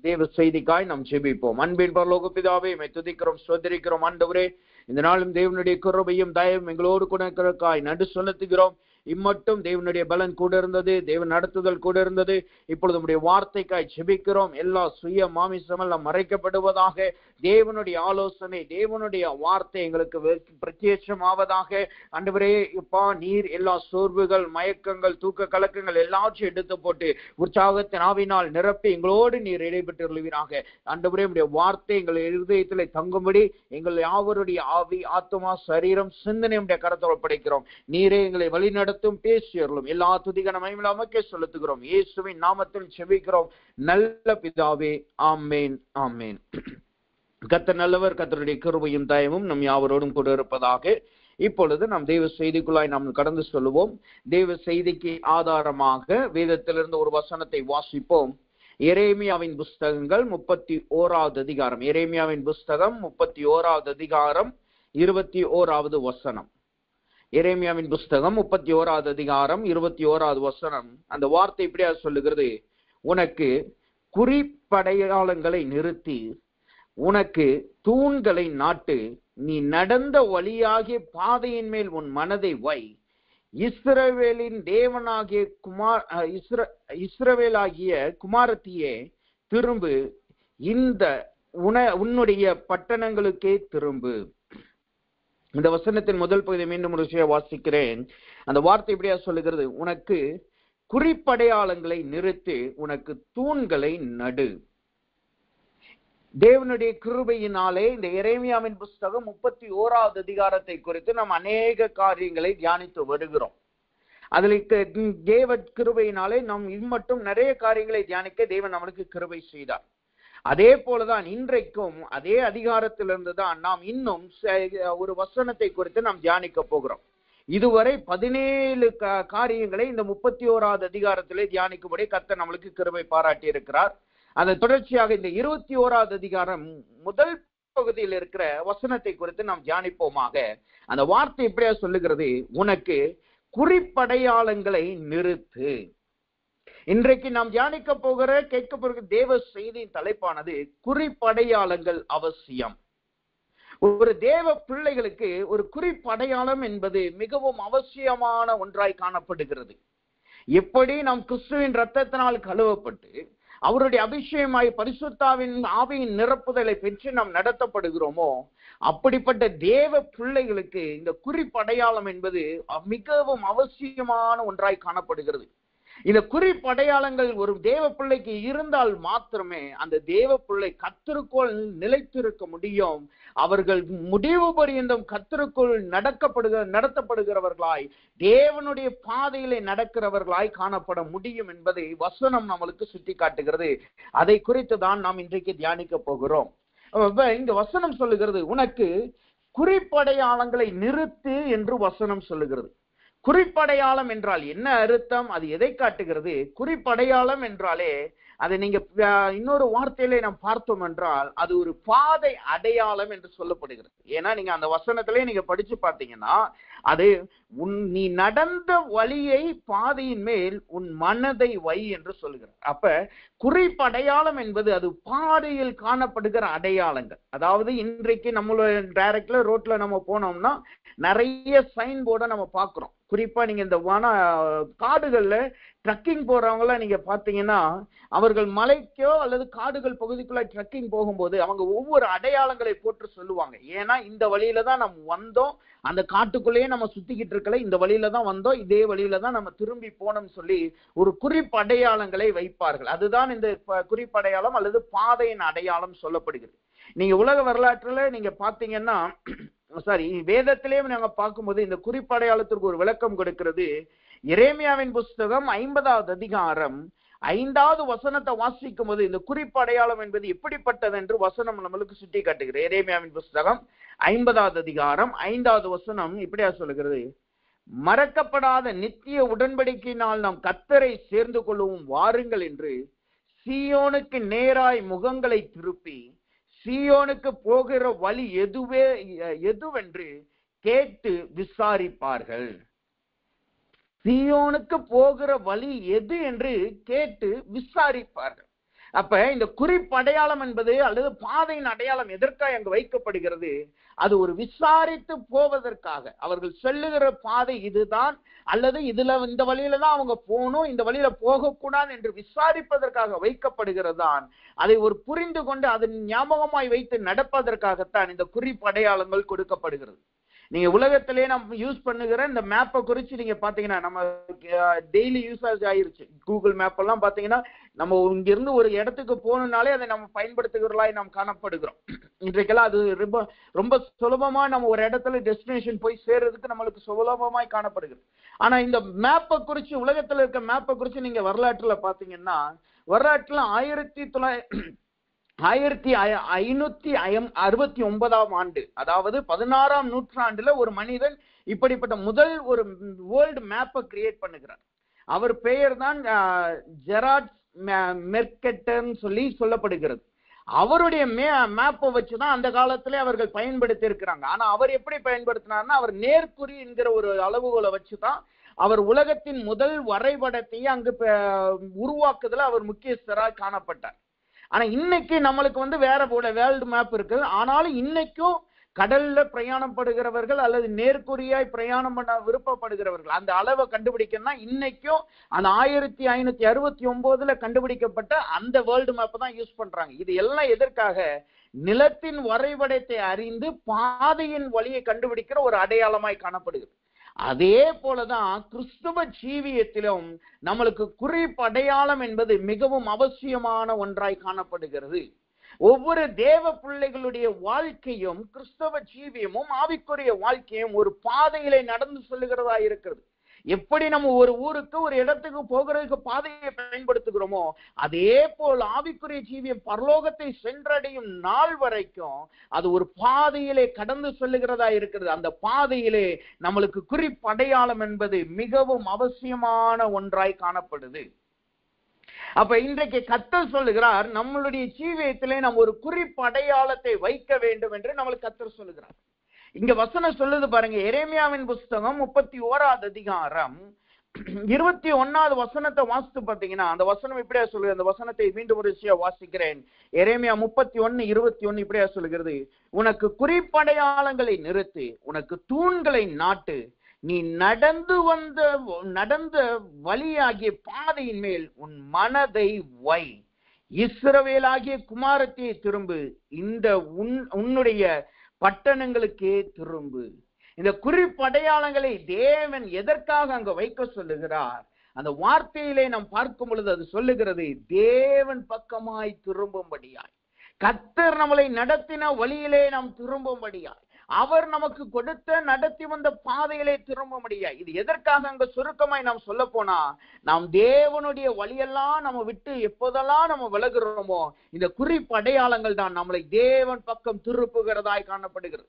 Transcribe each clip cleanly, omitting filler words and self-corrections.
தேவ செய்திக்காய் நாம் ஜெபிப்போம். அன்பின் பரலோக பிதாவே, உம்மை துதிக்கிறோம், ஸ்தோத்திரிக்கிறோம். ஆண்டவரே, இந்த நாளும் தேவனுடைய கிருபையும் தயவும் எங்களோடு கூட இருக்கிறதற்காய் நன்றி செலுத்துகிறோம். இம்மட்டும் தேவனுடைய பலன் கூட இருந்தது, தேவன் நடத்துதல் கூட இருந்தது. இப்பொழுது நம்முடைய வார்த்தைக்காய் ஜெபிக்கிறோம். எல்லா சுய மாமிசமெல்லாம் மறைக்கப்படுவதாக. தேவனுடைய ஆலோசனை, தேவனுடைய வார்த்தை எங்களுக்கு பிரத்யட்சமாவதாக. ஆண்டவரே, இப்பா நீர் எல்லா சோர்வுகள், மயக்கங்கள், தூக்க கலக்கங்கள் எல்லாவற்றையும் எடுத்து போட்டு உற்சாகத்தின் ஆவினால் நிரப்பி எங்களோடு நீர் இடைபெற்றுள்ளாக. ஆண்டவரே, உம்முடைய வார்த்தை எங்கள் இருதயத்திலே தங்கும்படி எங்கள் யாவருடைய ஆவி, ஆத்துமா, சரீரம், சிந்தனை உம்முடைய கரத்தோடு படைக்கிறோம். நீரே எங்களை வழி நடத்தும், பேசியர்களும் எல்லா துதிகன மகிமையுமே செலுத்துகிறோம். இயேசுவின் நாமத்தில் ஜெபிக்கிறோம் நல்ல பிதாவே, ஆமென், ஆமென். கர்த்தர் நல்லவர், கர்த்தருடைய கிருபையும் தயவும் நம் யாவரோடும் கூட இருப்பதாக. இப்பொழுது நாம் தேவ செய்திக்குள்ளாய் நாம் கடந்து சொல்லுவோம். தேவ செய்திக்கு ஆதாரமாக வேதத்திலிருந்து ஒரு வசனத்தை வாசிப்போம். எரேமியாவின் புஸ்தகங்கள் 31வது அதிகாரம். எரேமியாவின் புஸ்தகம் 31வது அதிகாரம் 21வது வசனம். எரேமியாவின் புஸ்தகம் 31வது அதிகாரம் 21வது வசனம். அந்த வார்த்தை இப்படியா சொல்லுகிறது: உனக்கு குறிப்படையாளங்களை நிறுத்தி, உனக்கு தூண்களை நாட்டு, நீ நடந்த வழியாகிய பாதையின் மேல் உன் மனதை வை. இஸ்ரவேலின் தேவனாகிய இஸ்ரவேலாகிய குமாரத்தியே, திரும்பு, இந்த உன்னுடைய பட்டணங்களுக்கே திரும்பு. இந்த வசனத்தின் முதல் பகுதியை மீண்டும் ஒரு விஷயம் வாசிக்கிறேன். அந்த வார்த்தை இப்படியா சொல்லுகிறது: உனக்கு குறிப்படையாளங்களை நிறுத்து, உனக்கு தூண்களை நடு. தேவனுடைய கிருபையினாலே இந்த எரேமியாவின் புஸ்தகம் 31வது அதிகாரத்தை குறித்து நாம் அநேக காரியங்களை தியானித்து வருகிறோம். அதில் தேவ கிருபையினாலே நாம் இம்மட்டும் நிறைய காரியங்களை தியானிக்க தேவன் நம்மளுக்கு கிருபை செய்தார். அதே போலதான் இன்றைக்கும் அதே அதிகாரத்திலிருந்து தான் நாம் இன்னும் ஒரு வசனத்தை குறித்து நாம் தியானிக்க போகிறோம். இதுவரை 17 காரியங்களை இந்த 31வது அதிகாரத்திலே தியானிக்கும்படி கர்த்தர் நம்மளுக்கு கிருபை பாராட்டி இருக்கிறார். அந்த தொடர்ச்சியாக இந்த 21வது அதிகாரம் முதல் பகுதியில் இருக்கிற வசனத்தை குறித்து நாம் தியானிப்போமாக. அந்த வார்த்தை எப்படியா சொல்லுகிறது: உனக்கு குறிப்படையாளங்களை நிறுத்து. இன்றைக்கு நாம் தியானிக்க போகிற, கேட்க போகிற தேவ செய்தியின் தலைப்பானது குறிப்படையாளங்கள் அவசியம். ஒரு தேவ பிள்ளைகளுக்கு ஒரு குறிப்படையாளம் என்பது மிகவும் அவசியமான ஒன்றாய் காணப்படுகிறது. எப்படி நாம் கிறிஸ்துவின் இரத்தத்தினால் கழுவப்பட்டு அவருடைய அபிஷேகமாய் பரிசுத்தாவின் ஆவியின் நிரப்புதலை பெற்று நாம் நடத்தப்படுகிறோமோ, அப்படிப்பட்ட தேவ பிள்ளைகளுக்கு இந்த குறிப்படையாளம் என்பது மிகவும் அவசியமான ஒன்றாய் காணப்படுகிறது. இந்த குறிப்படையாளங்கள் ஒரு தேவ பிள்ளைக்கு இருந்தால் மாத்திரமே அந்த தேவ பிள்ளை கர்த்தருக்குள் நிலைத்திருக்க முடியும். அவர்கள் முடிவு பரியந்தம் கர்த்தருக்குள் நடத்தப்படுகிறவர்களாய், தேவனுடைய பாதையிலே நடக்கிறவர்களாய் காணப்பட முடியும் என்பதை வசனம் நம்மளுக்கு சுட்டி காட்டுகிறது. அதை குறித்து தான் நாம் இன்றைக்கு தியானிக்க போகிறோம். இங்க வசனம் சொல்லுகிறது: உனக்கு குறிப்படையாளங்களை நிறுத்து என்று வசனம் சொல்லுகிறது. குறிப்படையாளம் என்றால் என்ன அர்த்தம்? அது எதை காட்டுகிறது? குறிப்படையாளம் என்றாலே அதை நீங்க இன்னொரு வார்த்தையிலே நாம் பார்த்தோம் என்றால் அது ஒரு பாதை அடையாளம் என்று சொல்லப்படுகிறது. ஏன்னா நீங்க அந்த வசனத்திலே நீங்க படிச்சு பார்த்தீங்கன்னா அது நீ நடந்த வழியை பாதையின் மேல் உன் மனதை வை என்று சொல்லுகிறது. அப்ப குறிப்படையாளம் என்பது அது பாதையில் காணப்படுகிற அடையாளங்கள். அதாவது இன்றைக்கு நம்மளோட டைரக்ட்ல ரோட்ல நம்ம போனோம்னா நிறைய சைன் போர்டை நம்ம பார்க்கிறோம். குறிப்பா நீங்க இந்த காடுகள்ல ட்ரக்கிங் போறவங்கள நீங்க பாத்தீங்கன்னா அவர்கள் மலைக்கோ அல்லது காடுகள் பகுதிக்குள்ள ட்ரக்கிங் போகும்போது அவங்க ஒவ்வொரு அடையாளங்களை போட்டு சொல்லுவாங்க. ஏன்னா இந்த வழியில தான் நம்ம வந்தோம், அந்த காட்டுக்குள்ளேயே நம்ம சுத்திக்கிட்டு இருக்கல, இந்த வழியில தான் வந்தோம், இதே வழியில தான் நம்ம திரும்பி போனோம்னு சொல்லி ஒரு குறிப்படையாளங்களை வைப்பார்கள். அதுதான் இந்த குறிப்படையாளம் அல்லது பாதையின் அடையாளம் சொல்லப்படுகிறது. நீங்க உலக வரலாற்றுல நீங்க பாத்தீங்கன்னா வேதத்திலே நாங்க பார்க்கும்போது இந்த குறிப்படையாளத்திற்கு ஒரு விளக்கம் கொடுக்கிறது. எரேமியாவின் புஸ்தகம் 50வது அதிகாரம் 5வது வசனத்தை வாசிக்கும் போது இந்த குறிப்படையாளம் என்பது எப்படிப்பட்டது என்று வசனம் நம்மளுக்கு சுட்டி காட்டுகிறது. எரேமியாவின் புஸ்தகம் 50வது அதிகாரம் 5வது வசனம் இப்படியா சொல்லுகிறது: மறக்கப்படாத நித்திய உடன்படிக்கையினால் நாம் கர்த்தரை சேர்ந்து கொள்ளுவோம் வாருங்கள் என்று சீயோனுக்கு நேராய் முகங்களை திருப்பி சீயோனுக்கு போகிற வழி எதுவென்று கேட்டு விசாரிப்பார்கள். சீயோனுக்கு போகிற வழி எது என்று கேட்டு விசாரிப்பார்கள். அப்ப இந்த குறிப்படையாளம் என்பது அல்லது பாதையின் அடையாளம் எதற்காக அங்கு வைக்கப்படுகிறது? அது ஒரு விசாரித்து போவதற்காக. அவர்கள் செல்லுகிற பாதை இதுதான், அல்லது இந்த வழியில தான் அவங்க போகணும், இந்த வழியில போகக்கூடாது என்று விசாரிப்பதற்காக வைக்கப்படுகிறதான். அதை ஒரு புரிந்து கொண்டு அதன் ஞாபகமாய் வைத்து நடப்பதற்காகத்தான் இந்த குறிப்படையாளங்கள் கொடுக்கப்படுகிறது. நீங்க உலகத்திலே நம்ம யூஸ் பண்ணுகிற இந்த மேப்பை குறிச்சு நீங்க பாத்தீங்கன்னா, நம்ம டெய்லி யூசேஜ் ஆயிருச்சு. கூகுள் மேப் எல்லாம் பாத்தீங்கன்னா, நம்ம இங்கிருந்து ஒரு இடத்துக்கு போகணும்னாலே அதை நம்ம பயன்படுத்துகிறவர்களாய் நாம் காணப்படுகிறோம். இன்றைக்கெல்லாம் அது ரொம்ப சுலபமா நம்ம ஒரு இடத்துல டெஸ்டினேஷன் போய் சேர்றதுக்கு நம்மளுக்கு சுலபமாய் காணப்படுகிறது. ஆனா இந்த மேப்பை குறிச்சு, உலகத்துல இருக்க மேப்பை குறிச்சு நீங்க வரலாற்றுல பாத்தீங்கன்னா, வரலாற்றுல 1569ஆம் ஆண்டு, அதாவது 16ஆம் நூற்றாண்டுல ஒரு மனிதன் இப்படிப்பட்ட முதல் ஒரு வேர்ல்டு மேப்பை கிரியேட் பண்ணுகிறார். அவர் பெயர் தான் ஜெரார்ட் மெர்கெட்டர் சொல்லப்படுகிறது. அவருடைய மேப்பை வச்சுதான் அந்த காலத்திலே அவர்கள் பயன்படுத்தி இருக்கிறாங்க. ஆனா அவர் எப்படி பயன்படுத்தினார்னா, அவர் நேர்குறி என்கிற ஒரு அளவுகோலை வச்சுதான் அவர் உலகத்தின் முதல் வரைபடத்தையே அங்கு உருவாக்குதல அவர் முக்கியஸ்தராக காணப்பட்டார். ஆனா இன்னைக்கு நம்மளுக்கு வேற வேர்ல்டு மேப் இருக்கு. ஆனாலும் இன்னைக்கும் கடல்ல பிரயாணப்படுகிறவர்கள் அல்லது நேர்குறியாய் பிரயாணம் பண்ண விருப்பப்படுகிறவர்கள் அந்த அளவை கண்டுபிடிக்கணும்னா இன்னைக்கும் அந்த 1569 கண்டுபிடிக்கப்பட்ட அந்த வேர்ல்டு மேப் தான் யூஸ் பண்றாங்க. இது எல்லாம் எதற்காக? நிலத்தின் வரைபடத்தை அறிந்து பாதையின் வழியை கண்டுபிடிக்கிற ஒரு அடையாளமாய் காணப்படுகிறது. அதே போலதான் கிறிஸ்துவ ஜீவியத்திலும் நம்மளுக்கு குறிப்படையாளம் என்பது மிகவும் அவசியமான ஒன்றாய் காணப்படுகிறது. ஒவ்வொரு தேவ பிள்ளைகளுடைய வாழ்க்கையும் கிறிஸ்தவ ஜீவியமும் ஆவிக்குரிய வாழ்க்கையும் ஒரு பாதையிலே நடந்து செல்லுகிறதா இருக்கிறது. எப்படி நம்ம ஒரு ஊருக்கு ஒரு இடத்துக்கு போகிறதுக்கு பாதையை பயன்படுத்துகிறோமோ, அதே போல் ஆவிக்குரிய ஜீவியம் பரலோகத்தை சென்றடையும் நாள் வரைக்கும் அது ஒரு பாதையிலே கடந்து செல்லுகிறதா இருக்கிறது. அந்த பாதையிலே நம்மளுக்கு குறிப்படையாளம் என்பது மிகவும் அவசியமான ஒன்றாய் காணப்படுது. அப்ப இன்றைக்கு கர்த்தர் சொல்லுகிறார், நம்மளுடைய ஜீவியத்திலே நாம் ஒரு குறிப்படையாளத்தை வைக்க வேண்டும் என்று நம்மளுக்கு கர்த்தர் சொல்லுகிறார். இங்க வசனம் சொல்லுது பாருங்க, எரேமியாவின் புஸ்தகம் 31ஆவது அதிகாரம் 21வது வசனத்தை வாசித்து பார்த்தீங்கன்னா, அந்த வசனம் இப்படியா சொல்லுது. அந்த வசனத்தை மீண்டும் ஒரு விஷயம் வாசிக்கிறேன். எரேமியா 31:21 இப்படியா சொல்லுகிறது, உனக்கு குறிப்படையாளங்களை நிறுத்து, உனக்கு தூண்களை நாட்டு, நீ நடந்த வழியாகிய பாதையின் மேல் உன் மனதை வை, இஸ்ரவேலாகிய குமாரத்தியை திரும்பு, இந்த உன்னுடைய பட்டணங்களுக்கே திரும்பு. இந்த குறிப்படையாளங்களை தேவன் எதற்காக அங்க வைக்க சொல்லுகிறார்? அந்த வார்த்தையிலே நாம் பார்க்கும் பொழுது அது சொல்லுகிறது, தேவன் பக்கமாய் திரும்பும்படியாய், கர்த்தர் நம்மளை நடத்தின வழியிலே நாம் திரும்பும்படியாய், அவர் நமக்கு கொடுத்த நடத்தி வந்த பாதையிலே திரும்பும்படியாய். இது எதற்காக அங்க சுருக்கமாய் நாம் சொல்ல போனா, நாம் தேவனுடைய வழியெல்லாம் நம்ம விட்டு எப்போதெல்லாம் நம்ம விலகுறோமோ, இந்த குறிப்படையாளங்கள் தான் நம்மளை தேவன் பக்கம் திருப்புகிறதாய் காணப்படுகிறது.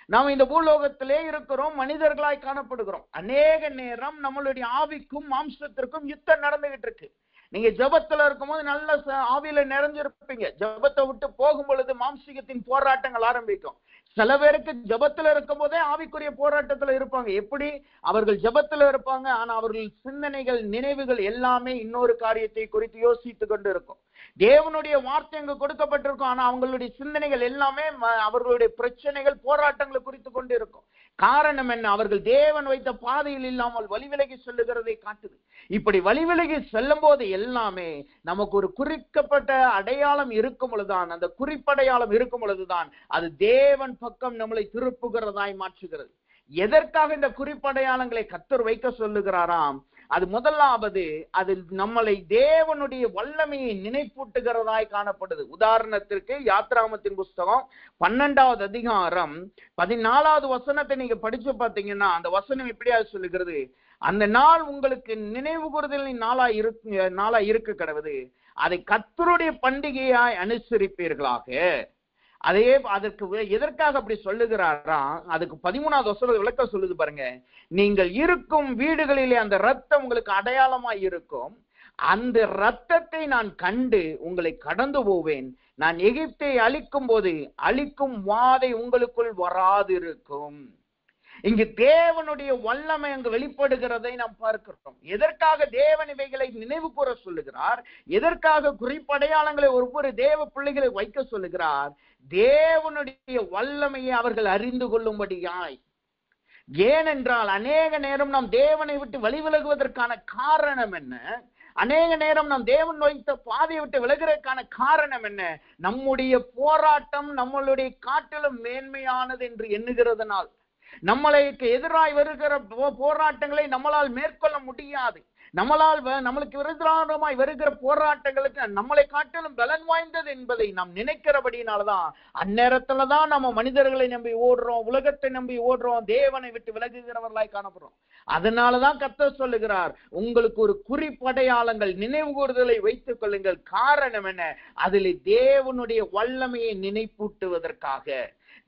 நாம் இந்த பூலோகத்திலே இருக்கிறோம், மனிதர்களாய் காணப்படுகிறோம். அநேக நேரம் நம்மளுடைய ஆவிக்கும் மாம்சத்திற்கும் யுத்தம் நடந்துகிட்டு இருக்கு. நீங்க ஜபத்துல இருக்கும்போது நல்ல ஆவியில நிறைஞ்சிருப்பீங்க. ஜபத்தை விட்டு போகும் பொழுது மாம்சீகத்தின் போராட்டங்கள் ஆரம்பிக்கும். சில பேருக்கு ஜபத்துல இருக்கும் போதே ஆவிக்குரிய போராட்டத்துல இருப்பாங்க. எப்படி? அவர்கள் ஜபத்துல இருப்பாங்க, ஆனா அவர்கள் சிந்தனைகள், நினைவுகள் எல்லாமே இன்னொரு காரியத்தை குறித்து யோசித்து கொண்டு இருக்கும். தேவனுடைய வார்த்தை அங்கு கொடுக்கப்பட்டிருக்கும், ஆனா அவங்களுடைய சிந்தனைகள் எல்லாமே அவர்களுடைய பிரச்சனைகள், போராட்டங்களை குறித்து கொண்டு இருக்கும். காரணம் என்ன? அவர்கள் தேவன் வைத்த பாதையில் இல்லாமல் வழிவிலகி செல்லுகிறதை காட்டுது. இப்படி வழிவிலகி செல்லும் போது எல்லாமே நமக்கு ஒரு குறிக்கப்பட்ட அடையாளம் இருக்கும் பொழுதுதான், அந்த குறிப்படையாளம் இருக்கும் பொழுதுதான் அது தேவன் பக்கம் நம்மளை திருப்புகிறதாய் மாற்றுகிறது. எதற்காக இந்த குறிப்படையாளங்களை கர்த்தர் வைக்க சொல்லுகிறாராம்? அது முதலாவது, அது நம்மளை தேவனுடைய வல்லமையை நினைப்பூட்டுகிறதாய் காணப்படுது. உதாரணத்திற்கு யாத்ராகமத்தின் புஸ்தகம் 12வது அதிகாரம் 14வது வசனத்தை நீங்க படிச்சு பார்த்தீங்கன்னா, அந்த வசனம் இப்படியா சொல்லுகிறது, அந்த நாள் உங்களுக்கு நினைவு கூறுதலின் நாளா இருக்க கடவுது, அதை கர்த்தருடைய பண்டிகையாய் அனுசரிப்பீர்களாக. அதற்கு எதற்காக அப்படி சொல்லுகிறாரா? அதுக்கு 13வது வசனம் விளக்க சொல்லுது பாருங்க, நீங்கள் இருக்கும் வீடுகளிலே அந்த ரத்தம் உங்களுக்கு அடையாளமாய் இருக்கும், அந்த ரத்தத்தை நான் கண்டு உங்களை கடந்து போவேன், நான் எகிப்தை அழிக்கும் போது அழிக்கும் வாதை உங்களுக்குள் வராதிருக்கும். இங்கு தேவனுடைய வல்லமை அங்கு வெளிப்படுகிறதை நாம் பார்க்கிறோம். எதற்காக தேவன் இவைகளை நினைவு கூற சொல்லுகிறார்? எதற்காக குறிப்படையாளங்களை ஒவ்வொரு தேவ பிள்ளைகளை வைக்க சொல்லுகிறார்? தேவனுடைய வல்லமையை அவர்கள் அறிந்து கொள்ளும்படியாய். ஏனென்றால் அநேக நேரம் நாம் தேவனை விட்டு வழிவிலகுவதற்கான காரணம் என்ன? அநேக நேரம் நாம் தேவன் வைத்த பாதையை விட்டு விலகிறதுக்கான காரணம் என்ன? நம்முடைய போராட்டம் நம்மளுடைய காட்டிலும் மேன்மையானது என்று எண்ணுகிறதுனால், நம்மளுக்கு எதிராய் வருகிற போராட்டங்களை நம்மளால் மேற்கொள்ள முடியாது. நம்மளுக்கு விரோதமாய் வருகிற போராட்டங்களுக்கு நம்மளை காட்டிலும் பலன் வாய்ந்தது என்பதை நாம் நினைக்கிறபடினால்தான் அந்நேரத்துலதான் நம்ம மனிதர்களை நம்பி ஓடுறோம், உலகத்தை நம்பி ஓடுறோம், தேவனை விட்டு விலகுகிறவர்களாய் காணப்படுறோம். அதனாலதான் கர்த்தர் சொல்லுகிறார், உங்களுக்கு ஒரு குறிப்படையாளங்கள் நினைவு கூறுதலை வைத்துக் கொள்ளுங்கள். காரணம் என்ன? அதில் தேவனுடைய வல்லமையை நினைப்பூட்டுவதற்காக.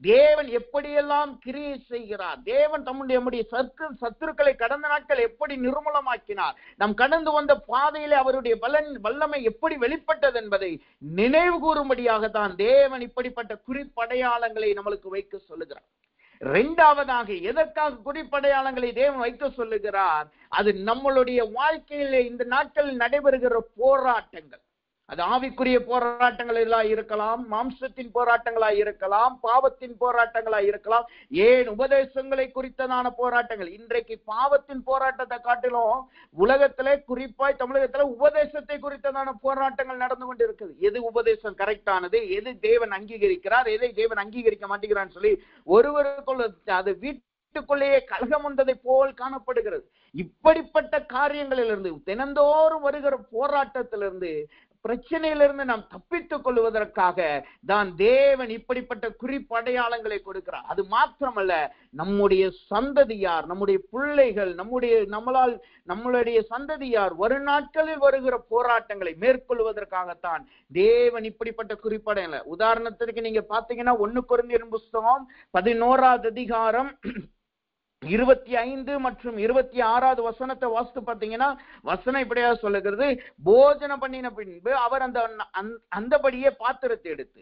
தேவன் எப்படியெல்லாம் கிரியை செய்கிறார், தேவன் நம்முடைய சத்துருக்களை கடந்த நாட்கள் எப்படி நிர்மூலமாக்கினார், நாம் கடந்து வந்த பாதையிலே அவருடைய வல்லமை எப்படி வெளிப்பட்டது என்பதை நினைவு கூறும்படியாகத்தான் தேவன் இப்படிப்பட்ட குறிப்படையாளங்களை நம்மளுக்கு வைக்க சொல்லுகிறார். இரண்டாவதாக, எதற்காக குறிப்படையாளங்களை தேவன் வைக்க சொல்லுகிறார்? அது நம்மளுடைய வாழ்க்கையிலே இந்த நாட்களில் நடைபெறுகிற போராட்டங்கள். அது ஆவிக்குரிய போராட்டங்களா இருக்கலாம், மாம்சத்தின் போராட்டங்களா இருக்கலாம், பாவத்தின் போராட்டங்களா இருக்கலாம், ஏன் உபதேசங்களை குறித்ததான போராட்டங்கள். இன்றைக்கு பாவத்தின் போராட்டத்தை காட்டிலும் உலகத்திலே, குறிப்பாய் தமிழகத்துல உபதேசத்தை குறித்ததான போராட்டங்கள் நடந்து கொண்டு இருக்குது. எது உபதேசம் கரெக்டானது, எது தேவன் அங்கீகரிக்கிறார், எதை தேவன் அங்கீகரிக்க மாட்டேங்கிறான்னு சொல்லி ஒருவருக்குள்ள அது வீட்டுக்குள்ளேயே கலகம் வந்ததை போல் காணப்படுகிறது. இப்படிப்பட்ட காரியங்களிலிருந்து, தினந்தோறும் வருகிற போராட்டத்திலிருந்து, பிரச்சனையிலிருந்து நாம் தப்பித்துக் கொள்வதற்காக தான் தேவன் இப்படிப்பட்ட குறிப்படையாளங்களை கொடுக்கிறார். அது மாத்திரமல்ல, நம்முடைய சந்ததியார், நம்முடைய பிள்ளைகள், நம்மளுடைய சந்ததியார் ஒரு நாட்களில் வருகிற போராட்டங்களை மேற்கொள்வதற்காகத்தான் தேவன் இப்படிப்பட்ட குறிப்படையாள. உதாரணத்திற்கு நீங்க பாத்தீங்கன்னா 1 கொரிந்தியர் புஸ்தகம் 11வது அதிகாரம் 25 மற்றும் 26வது வசனத்தை வாசித்து பார்த்தீங்கன்னா, வசனம் இப்படியா சொல்லுகிறது, போஜனம் பண்ணின பின்பு அவர் அந்தபடியே பாத்திரத்தை எடுத்து,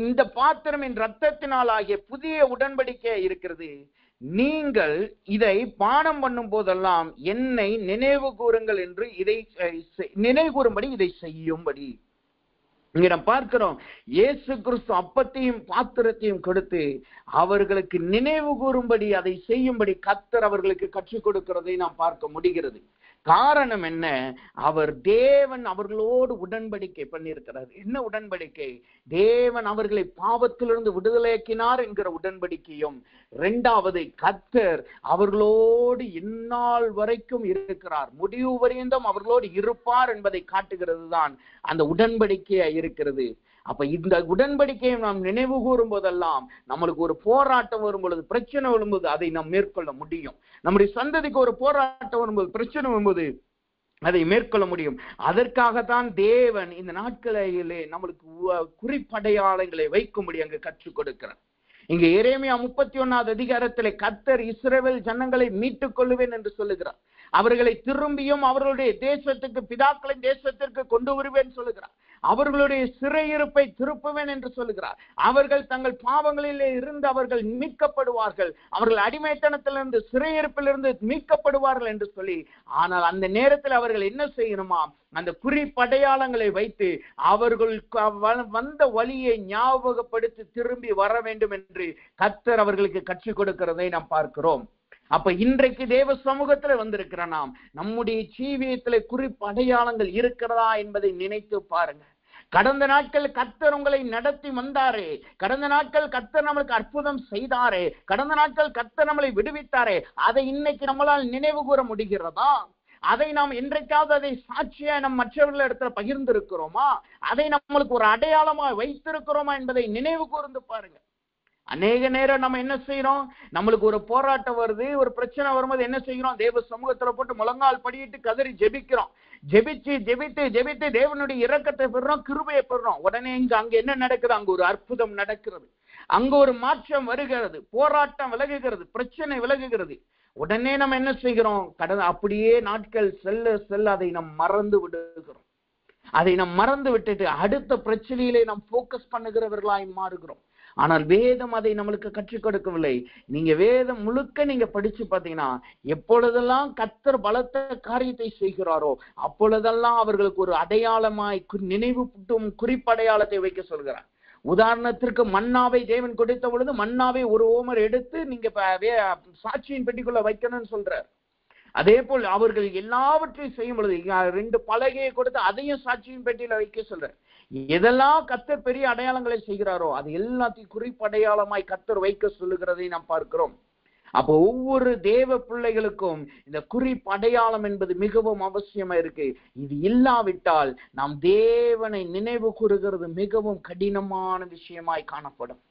இந்த பாத்திரம் என் ரத்தத்தினால் ஆகிய புதிய உடன்படிக்கை இருக்கிறது, நீங்கள் இதை பானம் பண்ணும் போதெல்லாம் என்னை நினைவு கூறுங்கள் என்று நினைவு கூறும்படி இதை செய்யும்படி. இங்க நாம் பார்க்கிறோம், இயேசு கிறிஸ்து அப்பத்தையும் பாத்திரத்தையும் கொடுத்து அவர்களுக்கு நினைவு கூறும்படி அதை செய்யும்படி கர்த்தர் அவர்களுக்கு கற்றுக் கொடுக்கிறதை நாம் பார்க்க முடிகிறது. காரணம் என்ன? தேவன் அவர்களோடு உடன்படிக்கை பண்ணியிருக்கிறார். என்ன உடன்படிக்கை? தேவன் அவர்களை பாவத்திலிருந்து விடுதலையாக்கினார் என்கிற உடன்படிக்கையும், இரண்டாவது கர்த்தர் அவர்களோடு இந்நாள் வரைக்கும் இருக்கிறார், முடிவு வரையும் அவர்களோடு இருப்பார் என்பதை காட்டுகிறது தான் அந்த உடன்படிக்கையா இருக்கிறது. அப்ப இந்த உடன்படிக்கையை நாம் நினைவு கூறும் போதெல்லாம், நம்மளுக்கு ஒரு போராட்டம் வரும்பொழுது, பிரச்சனை வரும்போது அதை நாம் மேற்கொள்ள முடியும். நம்முடைய சந்ததிக்கு ஒரு போராட்டம் வரும்போது, பிரச்சனை வரும்போது அதை மேற்கொள்ள முடியும். அதற்காகத்தான் தேவன் இந்த நாட்களிலே நம்மளுக்கு குறிப்படையாளங்களை வைக்கும்படி அங்கு கற்றுக் கொடுக்கிறார். இங்க எரேமியா 31வது அதிகாரத்திலே கர்த்தர் இஸ்ரவேல் ஜனங்களை மீட்டுக் கொள்ளுவேன் என்று சொல்லுகிறார். அவர்களை திரும்பியும் அவர்களுடைய தேசத்துக்கு, பிதாக்களின் தேசத்திற்கு கொண்டு வருவேன் சொல்லுகிறார். அவர்களுடைய சிறையிருப்பை திருப்புவேன் என்று சொல்லுகிறார். அவர்கள் தங்கள் பாவங்களிலே இருந்து அவர்கள் மீட்கப்படுவார்கள், அவர்கள் அடிமைத்தனத்திலிருந்து, சிறையிருப்பிலிருந்து மீட்கப்படுவார்கள் என்று சொல்லி, ஆனால் அந்த நேரத்தில் அவர்கள் என்ன செய்யணுமா? அந்த குறிப்படையாளங்களை வைத்து அவர்கள் வந்த வழியை ஞாபகப்படுத்தி திரும்பி வர வேண்டும் என்று கர்த்தர் அவர்களுக்கு கற்றுக் கொடுக்கிறதை நாம் பார்க்கிறோம். அப்ப இன்றைக்கு தேவ சமூகத்துல வந்திருக்கிற நாம், நம்முடைய ஜீவியத்துல குறிப்படையாளங்கள் இருக்கிறதா என்பதை நினைத்து பாருங்க. கடந்த நாட்கள் கர்த்தர் உங்களை நடத்தி வந்தாரே, கடந்த நாட்கள் கர்த்தர் நம்மளுக்கு அற்புதம் செய்தாரே, கடந்த நாட்கள் கர்த்தர் நம்மளை விடுவித்தாரே, அதை இன்னைக்கு நம்மளால் நினைவு கூற முடிகிறதா? அதை நாம் என்றைக்காவது அதை சாட்சியா நம் மற்றவர்கள் இடத்துல பகிர்ந்து இருக்கிறோமா? அதை நம்மளுக்கு ஒரு அடையாளமா வைத்திருக்கிறோமா என்பதை நினைவு கூர்ந்து பாருங்க. அநேக நேரம் நம்ம என்ன செய்யறோம்? நம்மளுக்கு ஒரு போராட்டம் வருது, ஒரு பிரச்சனை வரும்போது என்ன செய்யறோம்? தேவ சமூகத்துல போட்டு முழங்கால் படியிட்டு கதறி ஜெபிக்கிறோம். ஜெபித்து தேவனுடைய இரக்கத்தை பெறுறோம், கிருபையை பெறுறோம். உடனே அங்க என்ன நடக்குது? அங்க ஒரு அற்புதம் நடக்கிறது, அங்க ஒரு மாற்றம் வருகிறது, போராட்டம் விலகுகிறது, பிரச்சனை விலகுகிறது. உடனே நம்ம என்ன செய்கிறோம்? அப்படியே நாட்கள் செல்ல செல்ல அதை நாம் மறந்து விடுகிறோம். அதை நாம் மறந்து விட்டுட்டு அடுத்த பிரச்சனையிலே நாம் போக்கஸ் பண்ணுகிறவர்களாய் மாறுகிறோம். ஆனால் வேதம் அதை நம்மளுக்கு கற்றுக் கொடுக்கவில்லை. நீங்க வேதம் முழுக்க நீங்க படிச்சு பார்த்தீங்கன்னா, எப்பொழுதெல்லாம் கர்த்தர் பலத்த காரியத்தை செய்கிறாரோ அப்பொழுதெல்லாம் அவர்களுக்கு ஒரு அடையாளமாய் நினைவூட்டும் குறிப்படையாளத்தை வைக்க சொல்கிறார். உதாரணத்திற்கு மன்னாவை தேவன் கொடுத்த பொழுது மன்னாவை ஒரு ஓமர் எடுத்து நீங்க சாட்சியின் பெட்டிக்குள்ள வைக்கணும்னு சொல்றார். அதே போல் அவர்கள் எல்லாவற்றையும் செய்யும் பொழுது 2 பலகையை கொடுத்து அதையும் சாட்சியின் பெட்டியில வைக்க சொல்றார். எதெல்லாம் கர்த்தர் பெரிய அடையாளங்களை செய்கிறாரோ அது எல்லாத்தையும் குறிப்படையாளமாய் கர்த்தர் வைக்க சொல்லுகிறதை நாம் பார்க்கிறோம். அப்போ ஒவ்வொரு தேவ பிள்ளைகளுக்கும் இந்த குறிப்படையாளம் என்பது மிகவும் அவசியமா இருக்கு. இது இல்லாவிட்டால் நாம் தேவனை நினைவு கூறுகிறது மிகவும் கடினமான விஷயமாய் காணப்படும்.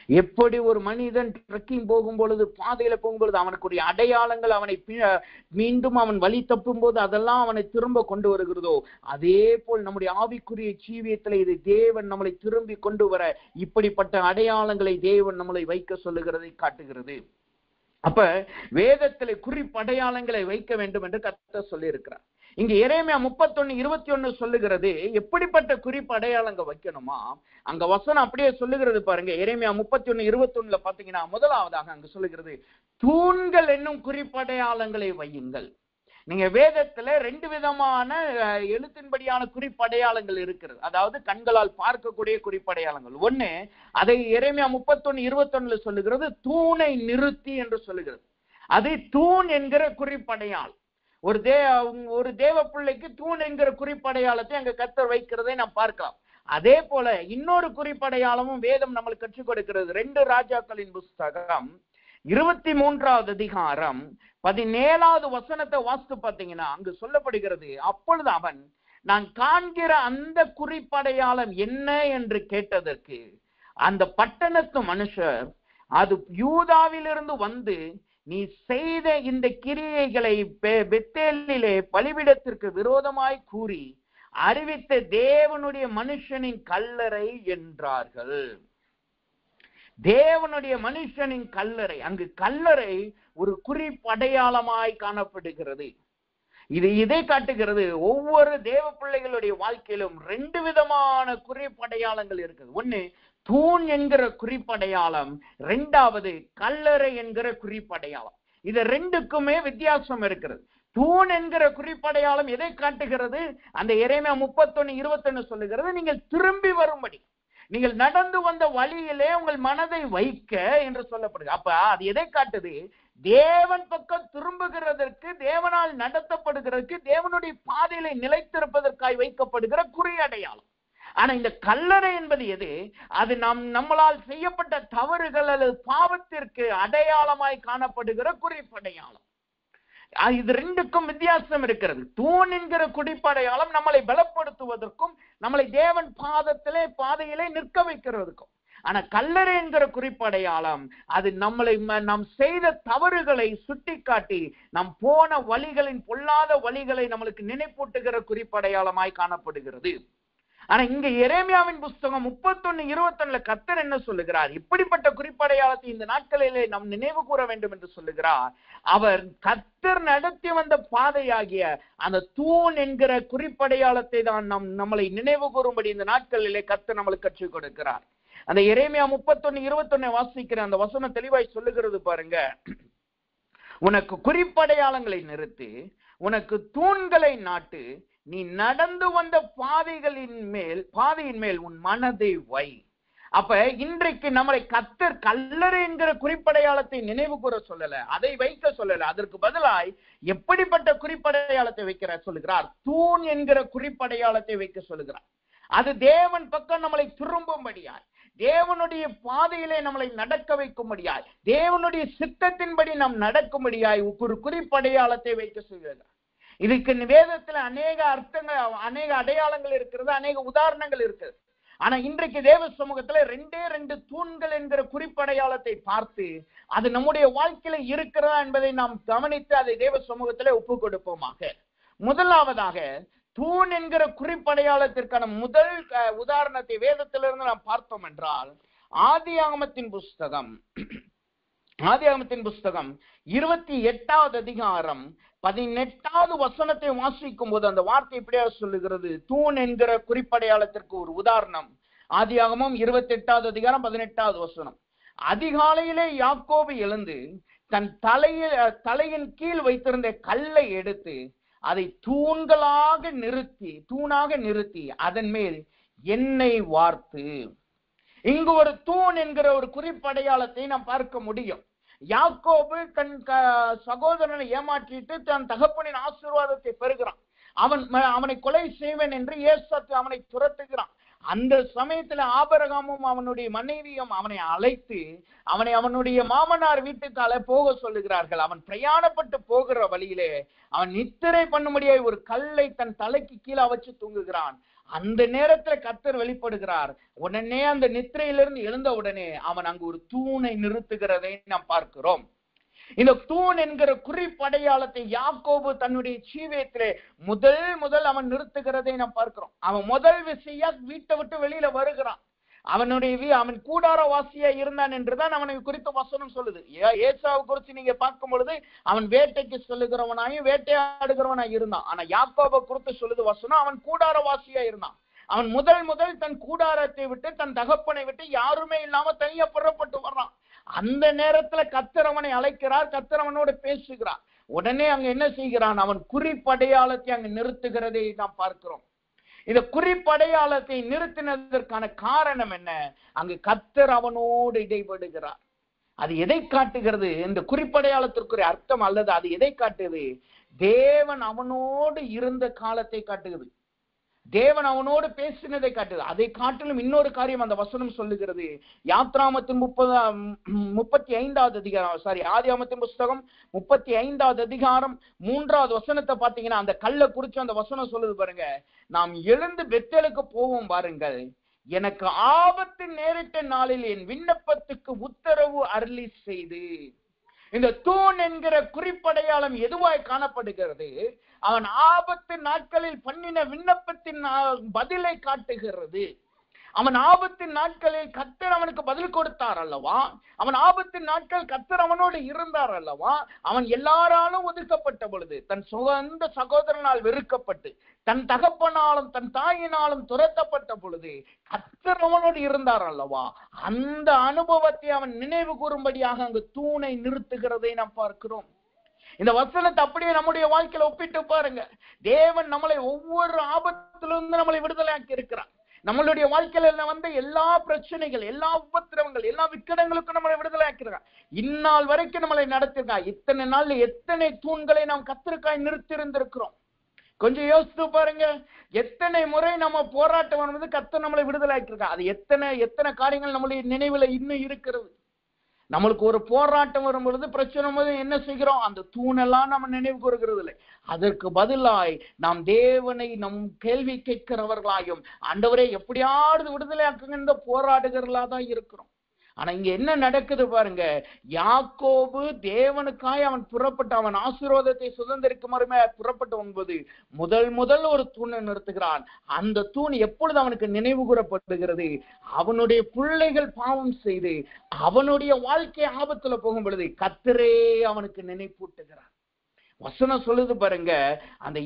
எப்படி ஒரு மனிதன் ட்ரெக்கிங் போகும் பொழுது, பாதையில போகும்பொழுது அவனுக்குரிய அடையாளங்கள் அவனை மீண்டும் அவன் வழி தப்பும் போது அதெல்லாம் அவனை திரும்ப கொண்டு வருகிறதோ, அதே போல் நம்முடைய ஆவிக்குரிய ஜீவியத்துல இது தேவன் நம்மளை திரும்பி கொண்டு வர இப்படிப்பட்ட அடையாளங்களை தேவன் நம்மளை வைக்க சொல்லுகிறதை காட்டுகிறது. அப்ப வேதத்திலே குறிப்படையாளங்களை வைக்க வேண்டும் என்று கர்த்தர் சொல்லி இருக்கிறார். இங்க எரேமியா 31:21 சொல்லுகிறது எப்படிப்பட்ட குறிப்பு அடையாளங்க வைக்கணுமா. அங்க வசனம் அப்படியே சொல்லுகிறது பாருங்க. எரேமியா 31:21 பாத்தீங்கன்னா முதலாவதாக அங்க சொல்லுகிறது, தூண்கள் என்னும் குறிப்படையாளங்களை வையுங்கள். நீங்க வேதத்துல 2 விதமான எழுத்தின்படியான குறிப்படையாளங்கள் இருக்கிறது. அதாவது கண்களால் பார்க்கக்கூடிய குறிப்படையாளங்கள். ஒண்ணு, அதை எரேமியா 31:21 சொல்லுகிறது தூணை நிறுத்தி என்று சொல்லுகிறது. அது தூண் என்கிற குறிப்படையாளம். ஒரு தேவ பிள்ளைக்கு தூண் என்கிற குறிப்படையாளத்தை அங்க கர்த்தர் வைக்கிறதை நாம் பார்க்கலாம். அதே போல இன்னொரு குறிப்படையாளமும் வேதம் நம்மளுக்கு கற்றுக் கொடுக்கிறது. 2 ராஜாக்களின் புஸ்தகம் 23வது அதிகாரம் 17வது வசனத்தை வாசித்து பார்த்தீங்கன்னா அங்கு சொல்லப்படுகிறது, அப்பொழுது அவன் நான் காண்கிற அந்த குறிப்படையாளம் என்ன என்று கேட்டதற்கு அந்த பட்டணத்து மனுஷர் அது யூதாவிலிருந்து வந்து நீ செய்த இந்த கிரியைகளை பெத்தேலிலே பலிபீடத்திற்கு விரோதமாய் கூறி அறிவித்த தேவனுடைய மனுஷனின் கல்லறை என்றார்கள். தேவனுடைய மனுஷனின் கல்லறை, அங்கு கல்லறை ஒரு குறிப்படையாளமாய் காணப்படுகிறது. இதை காட்டுகிறது. ஒவ்வொரு தேவ பிள்ளைகளுடைய வாழ்க்கையிலும் 2 விதமான குறிப்படையாளங்கள் இருக்குது. ஒண்ணு தூண் என்கிற குறிப்படையாளம், 2வது கல்லறை என்கிற குறிப்படையாளம். இது 2க்குமே வித்தியாசம் இருக்கிறது. தூண் என்கிற குறிப்படையாளம் எதை காட்டுகிறது? அந்த எரேமியா 31:21 சொல்லுகிறது, நீங்கள் திரும்பி வரும்படி, நீங்கள் நடந்து வந்த வழியிலே உங்கள் மனதை வைக்க என்று சொல்லப்படுது. அப்ப அது எதை காட்டுது? தேவன் பக்கம் திரும்புகிறதற்கு, தேவனால் நடத்தப்படுகிறதற்கு, தேவனுடைய பாதையில நிலைத்திருப்பதற்காய் வைக்கப்படுகிற குறியடையாளம். ஆனா இந்த கல்லறை என்பது எது? அது நம்மளால் செய்யப்பட்ட தவறுகள் அல்லது பாவத்திற்கு அடையாளமாய் காணப்படுகிற குறிப்படையாளம். இது 2க்கும் வித்தியாசம் இருக்கிறது. தூண் என்கிற குறிப்படையாளம் நம்மளை பலப்படுத்துவதற்கும் நம்மளை தேவன் பாதையிலே நிற்க வைக்கிறதுக்கும். ஆனா கல்லறை என்கிற குறிப்படையாளம் அது நாம் செய்த தவறுகளை சுட்டி காட்டி நாம் போன வழிகளின் பொல்லாத வழிகளை நம்மளுக்கு நினைப்பூட்டுகிற குறிப்படையாளமாய் காணப்படுகிறது. ஆனா இங்க எரேமியாவின் புஸ்தகம் 31:21 கர்த்தர் என்ன சொல்லுகிறார்? இப்படிப்பட்ட குறிப்படையாளத்தை இந்த நாட்களிலே நாம் நினைவு கூற வேண்டும் என்று சொல்லுகிறார். அவர் கர்த்தர் நடத்தி வந்த பாதையாகிய அந்த தூண் என்கிற குறிப்படையாளத்தை தான் நம்மளை நினைவு கூறும்படி இந்த நாட்களிலே கர்த்தர் நம்மளுக்கு கற்றுக் கொடுக்கிறார். அந்த எரேமியா 31:21 வாசிக்கிற அந்த வசனம் தெளிவாய் சொல்லுகிறது பாருங்க. உனக்கு குறிப்படையாளங்களை நிறுத்தி, உனக்கு தூண்களை நாட்டு, நீ நடந்து வந்த பாதையின் மேல் உன் மனதை வை. அப்ப இன்றைக்கு நம்மளை கர்த்தர் கல்லறை என்கிற குறிப்படையாளத்தை நினைவு கூற சொல்லல, அதை வைக்க சொல்லல. அதற்கு பதிலாய் எப்படிப்பட்ட குறிப்படையாளத்தை வைக்கிறார் சொல்லுகிறார்? தூண் என்கிற குறிப்படையாளத்தை வைக்க சொல்லுகிறார். அது தேவன் பக்கம் நம்மளை திரும்பும்படியாய், தேவனுடைய பாதையிலே நம்மளை நடக்க வைக்கும்படியாய், தேவனுடைய சித்தத்தின்படி நாம் நடக்கும்படியாய் ஒரு குறிப்படையாளத்தை வைக்க சொல்கிறார். இதுக்கு வேதத்துல அநேக அர்த்தங்கள், அநேக அடையாளங்கள் இருக்கிறது, அநேக உதாரணங்கள் இருக்கிறது. ஆனா இன்றைக்கு தேவ சமூகத்துல 2 தூண்கள் என்கிற குறிப்படையாளத்தை பார்த்து அது நம்முடைய வாழ்க்கையில இருக்கிறதா என்பதை நாம் கவனித்து அதை தேவ சமூகத்திலே ஒப்பு கொடுப்போமாக. முதலாவதாக தூண் என்கிற குறிப்படையாளத்திற்கான முதல் உதாரணத்தை வேதத்திலிருந்து நாம் பார்த்தோம் என்றால் ஆதியாகமத்தின் புஸ்தகம் 28வது அதிகாரம் 18வது வசனத்தை வாசிக்கும் போது அந்த வார்த்தை இப்படியா சொல்லுகிறது. தூண் என்கிற குறிப்படையாளத்திற்கு ஒரு உதாரணம் ஆதியாகமம் 28வது அதிகாரம் 18வது வசனம். அதிகாலையிலே யாக்கோபு எழுந்து தன் தலையின் கீழ் வைத்திருந்த கல்லை எடுத்து அதை தூணாக நிறுத்தி அதன் மேல் எண்ணெய் வார்த்து. இங்கு ஒரு தூண் என்கிற ஒரு குறிப்படையாளத்தை நாம் பார்க்க முடியும். யாக்கோபு தன் சகோதரனை ஏமாற்றிட்டு தன் தகப்பனின் ஆசீர்வாதத்தை பெறுகிறான். அவனை கொலை செய்வேன் என்று ஏசாத்து அவனை துரத்துகிறான். அந்த சமயத்துல ஆபிரகாமும் அவனுடைய மனைவியும் அவனை அழைத்து அவனுடைய மாமனார் வீட்டுக்கால போக சொல்லுகிறார்கள். அவன் பிரயாணப்பட்டு போகிற வழியிலே அவன் நித்திரை பண்ணும்படியாய் ஒரு கல்லை தன் தலைக்கு கீழே வச்சு தூங்குகிறான். அந்த நேரத்துல கர்த்தர் வெளிப்படுகிறார். உடனே அந்த நித்திரையிலிருந்து எழுந்த உடனே அவன் அங்கு ஒரு தூணை நிறுத்துகிறதை நாம் பார்க்கிறோம். இந்த தூண் என்கிற குறிப்படையாளத்தை யாக்கோபு தன்னுடைய ஜீவியத்திலே முதல் அவன் நிறுத்துகிறதை நாம் பார்க்கிறோம். அவன் முதல் விஷயம் வீட்டை விட்டு வெளியில வருகிறான். அவன் கூடாரவாசியா இருந்தான் என்றுதான் அவனை குறித்த வசனம் சொல்லுது. ஏசாவை குறித்து நீங்க பார்க்கும் பொழுது அவன் வேட்டைக்கு செல்லுகிறவனாயும் வேட்டையாடுகிறவனாய் இருந்தான். ஆனா யாக்கோபை குறித்து சொல்லுது வசனம், அவன் கூடாரவாசியா இருந்தான். அவன் முதல் தன் கூடாரத்தை விட்டு தன் தகப்பனை விட்டு யாருமே இல்லாம தனியா புறப்பட்டு வர்றான். அந்த நேரத்துல கர்த்தர் அவனை அழைக்கிறார், கர்த்தர் அவனோடு பேசுகிறார். உடனே அங்க என்ன செய்கிறான்? அவன் குறிப்படையாளத்தை அங்கு நிறுத்துகிறதை நாம் பார்க்கிறோம். இந்த குறிப்படையாளத்தை நிறுத்தினதற்கான காரணம் என்ன? அங்கு கர்த்தர் அவனோடு இடைபடுகிறார். அது எதை காட்டுகிறது? இந்த குறிப்படையாளத்திற்குரிய அர்த்தம் அல்லது அது எதை காட்டுது? தேவன் அவனோடு இருந்த காலத்தை காட்டுகிறது. தேவன் அவனோடு பேசினதை காட்டுது. அதை காட்டிலும் இன்னொரு காரியம் அந்த வசனம் சொல்லுகிறது. யாத்ராமத்தின் 35வது அதிகாரம், ஆதியாகமத்தின் புஸ்தகம் 35வது அதிகாரம் 3வது வசனத்தை பார்த்தீங்கன்னா அந்த கல்லை குறிச்சு அந்த வசனம் சொல்லுது பாருங்க. நாம் எழுந்து பெத்தேலுக்கு போவோம் பாருங்கள், எனக்கு ஆபத்து நேரிட்ட நாளில் என் விண்ணப்பத்துக்கு உத்தரவு அருளி செய்து. இந்த தூண் என்கிற குறிப்படையாளம் எதுவாய் காணப்படுகிறது? அவன் ஆபத்து நாட்களில் பண்ணின விண்ணப்பத்தின் பதிலை காட்டுகிறது. அவன் ஆபத்தின் நாட்களில் கர்த்தர் அவனுக்கு பதில் கொடுத்தார் அல்லவா? அவன் ஆபத்தின் நாட்கள் கர்த்தர் அவனோடு இருந்தார் அல்லவா? அவன் எல்லாராலும் ஒதுக்கப்பட்ட பொழுது, தன் சொந்த சகோதரனால் வெறுக்கப்பட்டு, தன் தகப்பனாலும் தன் தாயினாலும் துரத்தப்பட்ட பொழுது கர்த்தர் அவனோடு இருந்தார் அல்லவா? அந்த அனுபவத்தை அவன் நினைவு கூறும்படியாக அங்கு தூணை நிறுத்துகிறதை நாம் பார்க்கிறோம். இந்த வசனத்தை அப்படியே நம்முடைய வாழ்க்கையில ஒப்பிட்டு பாருங்க. தேவன் நம்மளை ஒவ்வொரு ஆபத்திலிருந்து நம்மளை விடுதலையாக்கி இருக்கிறார். நம்மளுடைய வாழ்க்கையில வந்த எல்லா பிரச்சனைகள், எல்லா உபத்திரவங்கள், எல்லா விக்கடங்களுக்கும் நம்மளை விடுதலை ஆக்கிறாங்க. இந்நாள் வரைக்கும் நம்மளை நடத்திருக்காங்க. இத்தனை நாள்ல எத்தனை தூண்களை நாம் கர்த்தருக்காய் நிறுத்தி இருந்திருக்கிறோம். கொஞ்சம் யோசித்து பாருங்க. எத்தனை முறை நம்ம போராட்டம் வந்து கர்த்தர் நம்மளை விடுதலை ஆக்கியிருக்கா. அது எத்தனை காரியங்கள் நம்மளுடைய நினைவுல இன்னும் இருக்கிறது. நம்மளுக்கு ஒரு போராட்டம் வரும் பொழுது, பிரச்சனை போது என்ன செய்கிறோம்? அந்த தூணெல்லாம் நம்ம நினைவு கூறுகிறது இல்லை. அதற்கு பதிலாய் நாம் தேவனை நம் கேள்வி கேட்கிறவர்களாயும், ஆண்டவரே எப்படியாவது விடுதலை ஆக்குங்க போராடுகிறவர்களா தான் இருக்கிறோம். ஆனா இங்க என்ன நடக்குது பாருங்க. யாக்கோபு தேவனுக்காய் அவன் புறப்பட்டு அவன் ஆசீர்வாதத்தை சுதந்திரிக்கும் புறப்பட்டு என்பது முதல் ஒரு தூணை நிறுத்துகிறான். அந்த தூண் எப்பொழுது அவனுக்கு நினைவு கூறப்படுகிறது? அவனுடைய பிள்ளைகள் பாவம் செய்து அவனுடைய வாழ்க்கை ஆபத்துல போகும் பொழுது கர்த்தரே அவனுக்கு நினைப்பூட்டுகிறார். வசனம் சொல்லுது பாருங்க. அந்த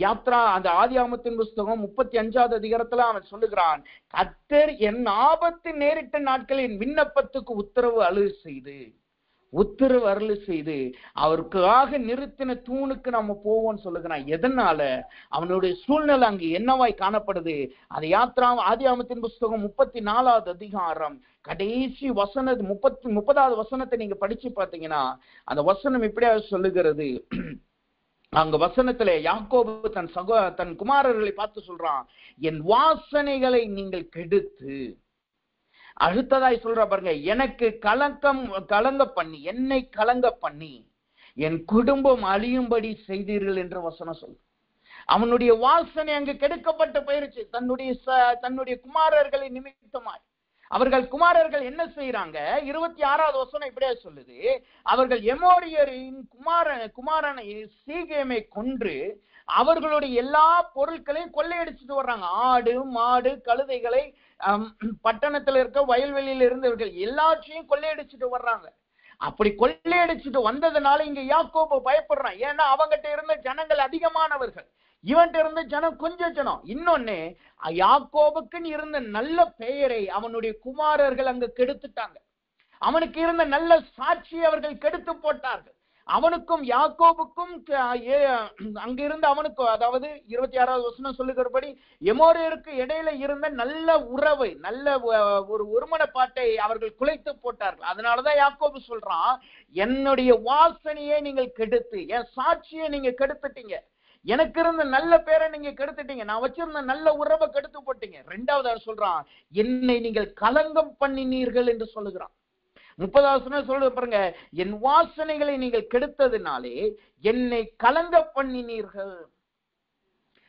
ஆதியாகமத்தின் புஸ்தகம் 35வது அதிகாரத்துல அவன் சொல்லுகிறான், கர்த்தர் என் ஆபத்து நேரிட்ட நாட்களின் விண்ணப்பத்துக்கு உத்தரவு அருளி செய்து அவருக்காக நிறுத்தின தூணுக்கு நம்ம போவோம்னு சொல்லுகிறான். எதனால? அவனுடைய சூழ்நிலை அங்கு என்னவாய் காணப்படுது? அந்த ஆதியாகமத்தின் புஸ்தகம் 34வது அதிகாரம் கடைசி வசனம் 30வது வசனத்தை நீங்க படிச்சு பார்த்தீங்கன்னா அந்த வசனம் இப்படியா சொல்லுகிறது. அங்க வசனத்துல யாக்கோபு தன் குமாரர்களை பார்த்து சொல்றான், என் வாசனைகளை நீங்கள் கெடுத்து. அடுத்ததாய் சொல்ற பாருங்க, எனக்கு என்னை கலங்க பண்ணி என் குடும்பம் அழியும்படி செய்தீர்கள் என்று வசனம் சொல்லு. அவனுடைய வாசனை அங்கு கெடுக்கப்பட்டு போயிருச்சு. தன்னுடைய குமாரர்களை நிமித்தமாய் அவர்கள் குமாரர்கள் என்ன செய்யறாங்க? 26வது வசனம் இப்படியே சொல்லுது, அவர்கள் எமோரியரின் குமாரனை சீகேமை கொன்று அவர்களுடைய எல்லா பொருட்களையும் கொள்ளையடிச்சுட்டு வர்றாங்க. ஆடு மாடு கழுதைகளை பட்டணத்துல இருக்க வயல்வெளியில இருந்தவர்கள் எல்லாத்தையும் கொள்ளையடிச்சுட்டு வர்றாங்க. அப்படி கொள்ளையடிச்சுட்டு வந்ததுனால இங்க யாக்கோபு பயப்படுறான். ஏன்னா அவங்கிட்ட இருந்த ஜனங்கள் அதிகமானவர்கள், இவன்கிட்ட இருந்த ஜனம் கொஞ்சம் ஜனம். இன்னொன்னு, யாக்கோபுக்குன்னு இருந்த நல்ல பெயரை அவனுடைய குமாரர்கள் அங்க கெடுத்துட்டாங்க. அவனுக்கு இருந்த நல்ல சாட்சி அவர்கள் கெடுத்து போட்டார்கள். அவனுக்கும் யாக்கோபுக்கும் அங்கிருந்து அவனுக்கும், அதாவது 26வது வசனம் சொல்லுகிறபடி, எமோரியருக்கு இடையில இருந்த நல்ல உறவை, நல்ல ஒரு ஒருமனப்பாட்டை அவர்கள் குலைத்து போட்டார்கள். அதனாலதான் யாக்கோபு சொல்றான், என்னுடைய வாசனையை நீங்கள் கெடுத்து, என் சாட்சியை நீங்க கெடுத்துட்டீங்க, எனக்கு இருந்த நல்ல பேரை நீங்க கெடுத்துட்டீங்க, நான் வச்சிருந்த நல்ல உறவை கெடுத்து போட்டீங்க. 2வது சொல்றான், என்னை நீங்கள் கலங்கம் பண்ணினீர்கள் என்று சொல்லுகிறான். 30வது சொல்ல பாருங்க, என் வாசனைகளை நீங்கள் கெடுத்ததினாலே என்னை கலங்க பண்ணினீர்கள்.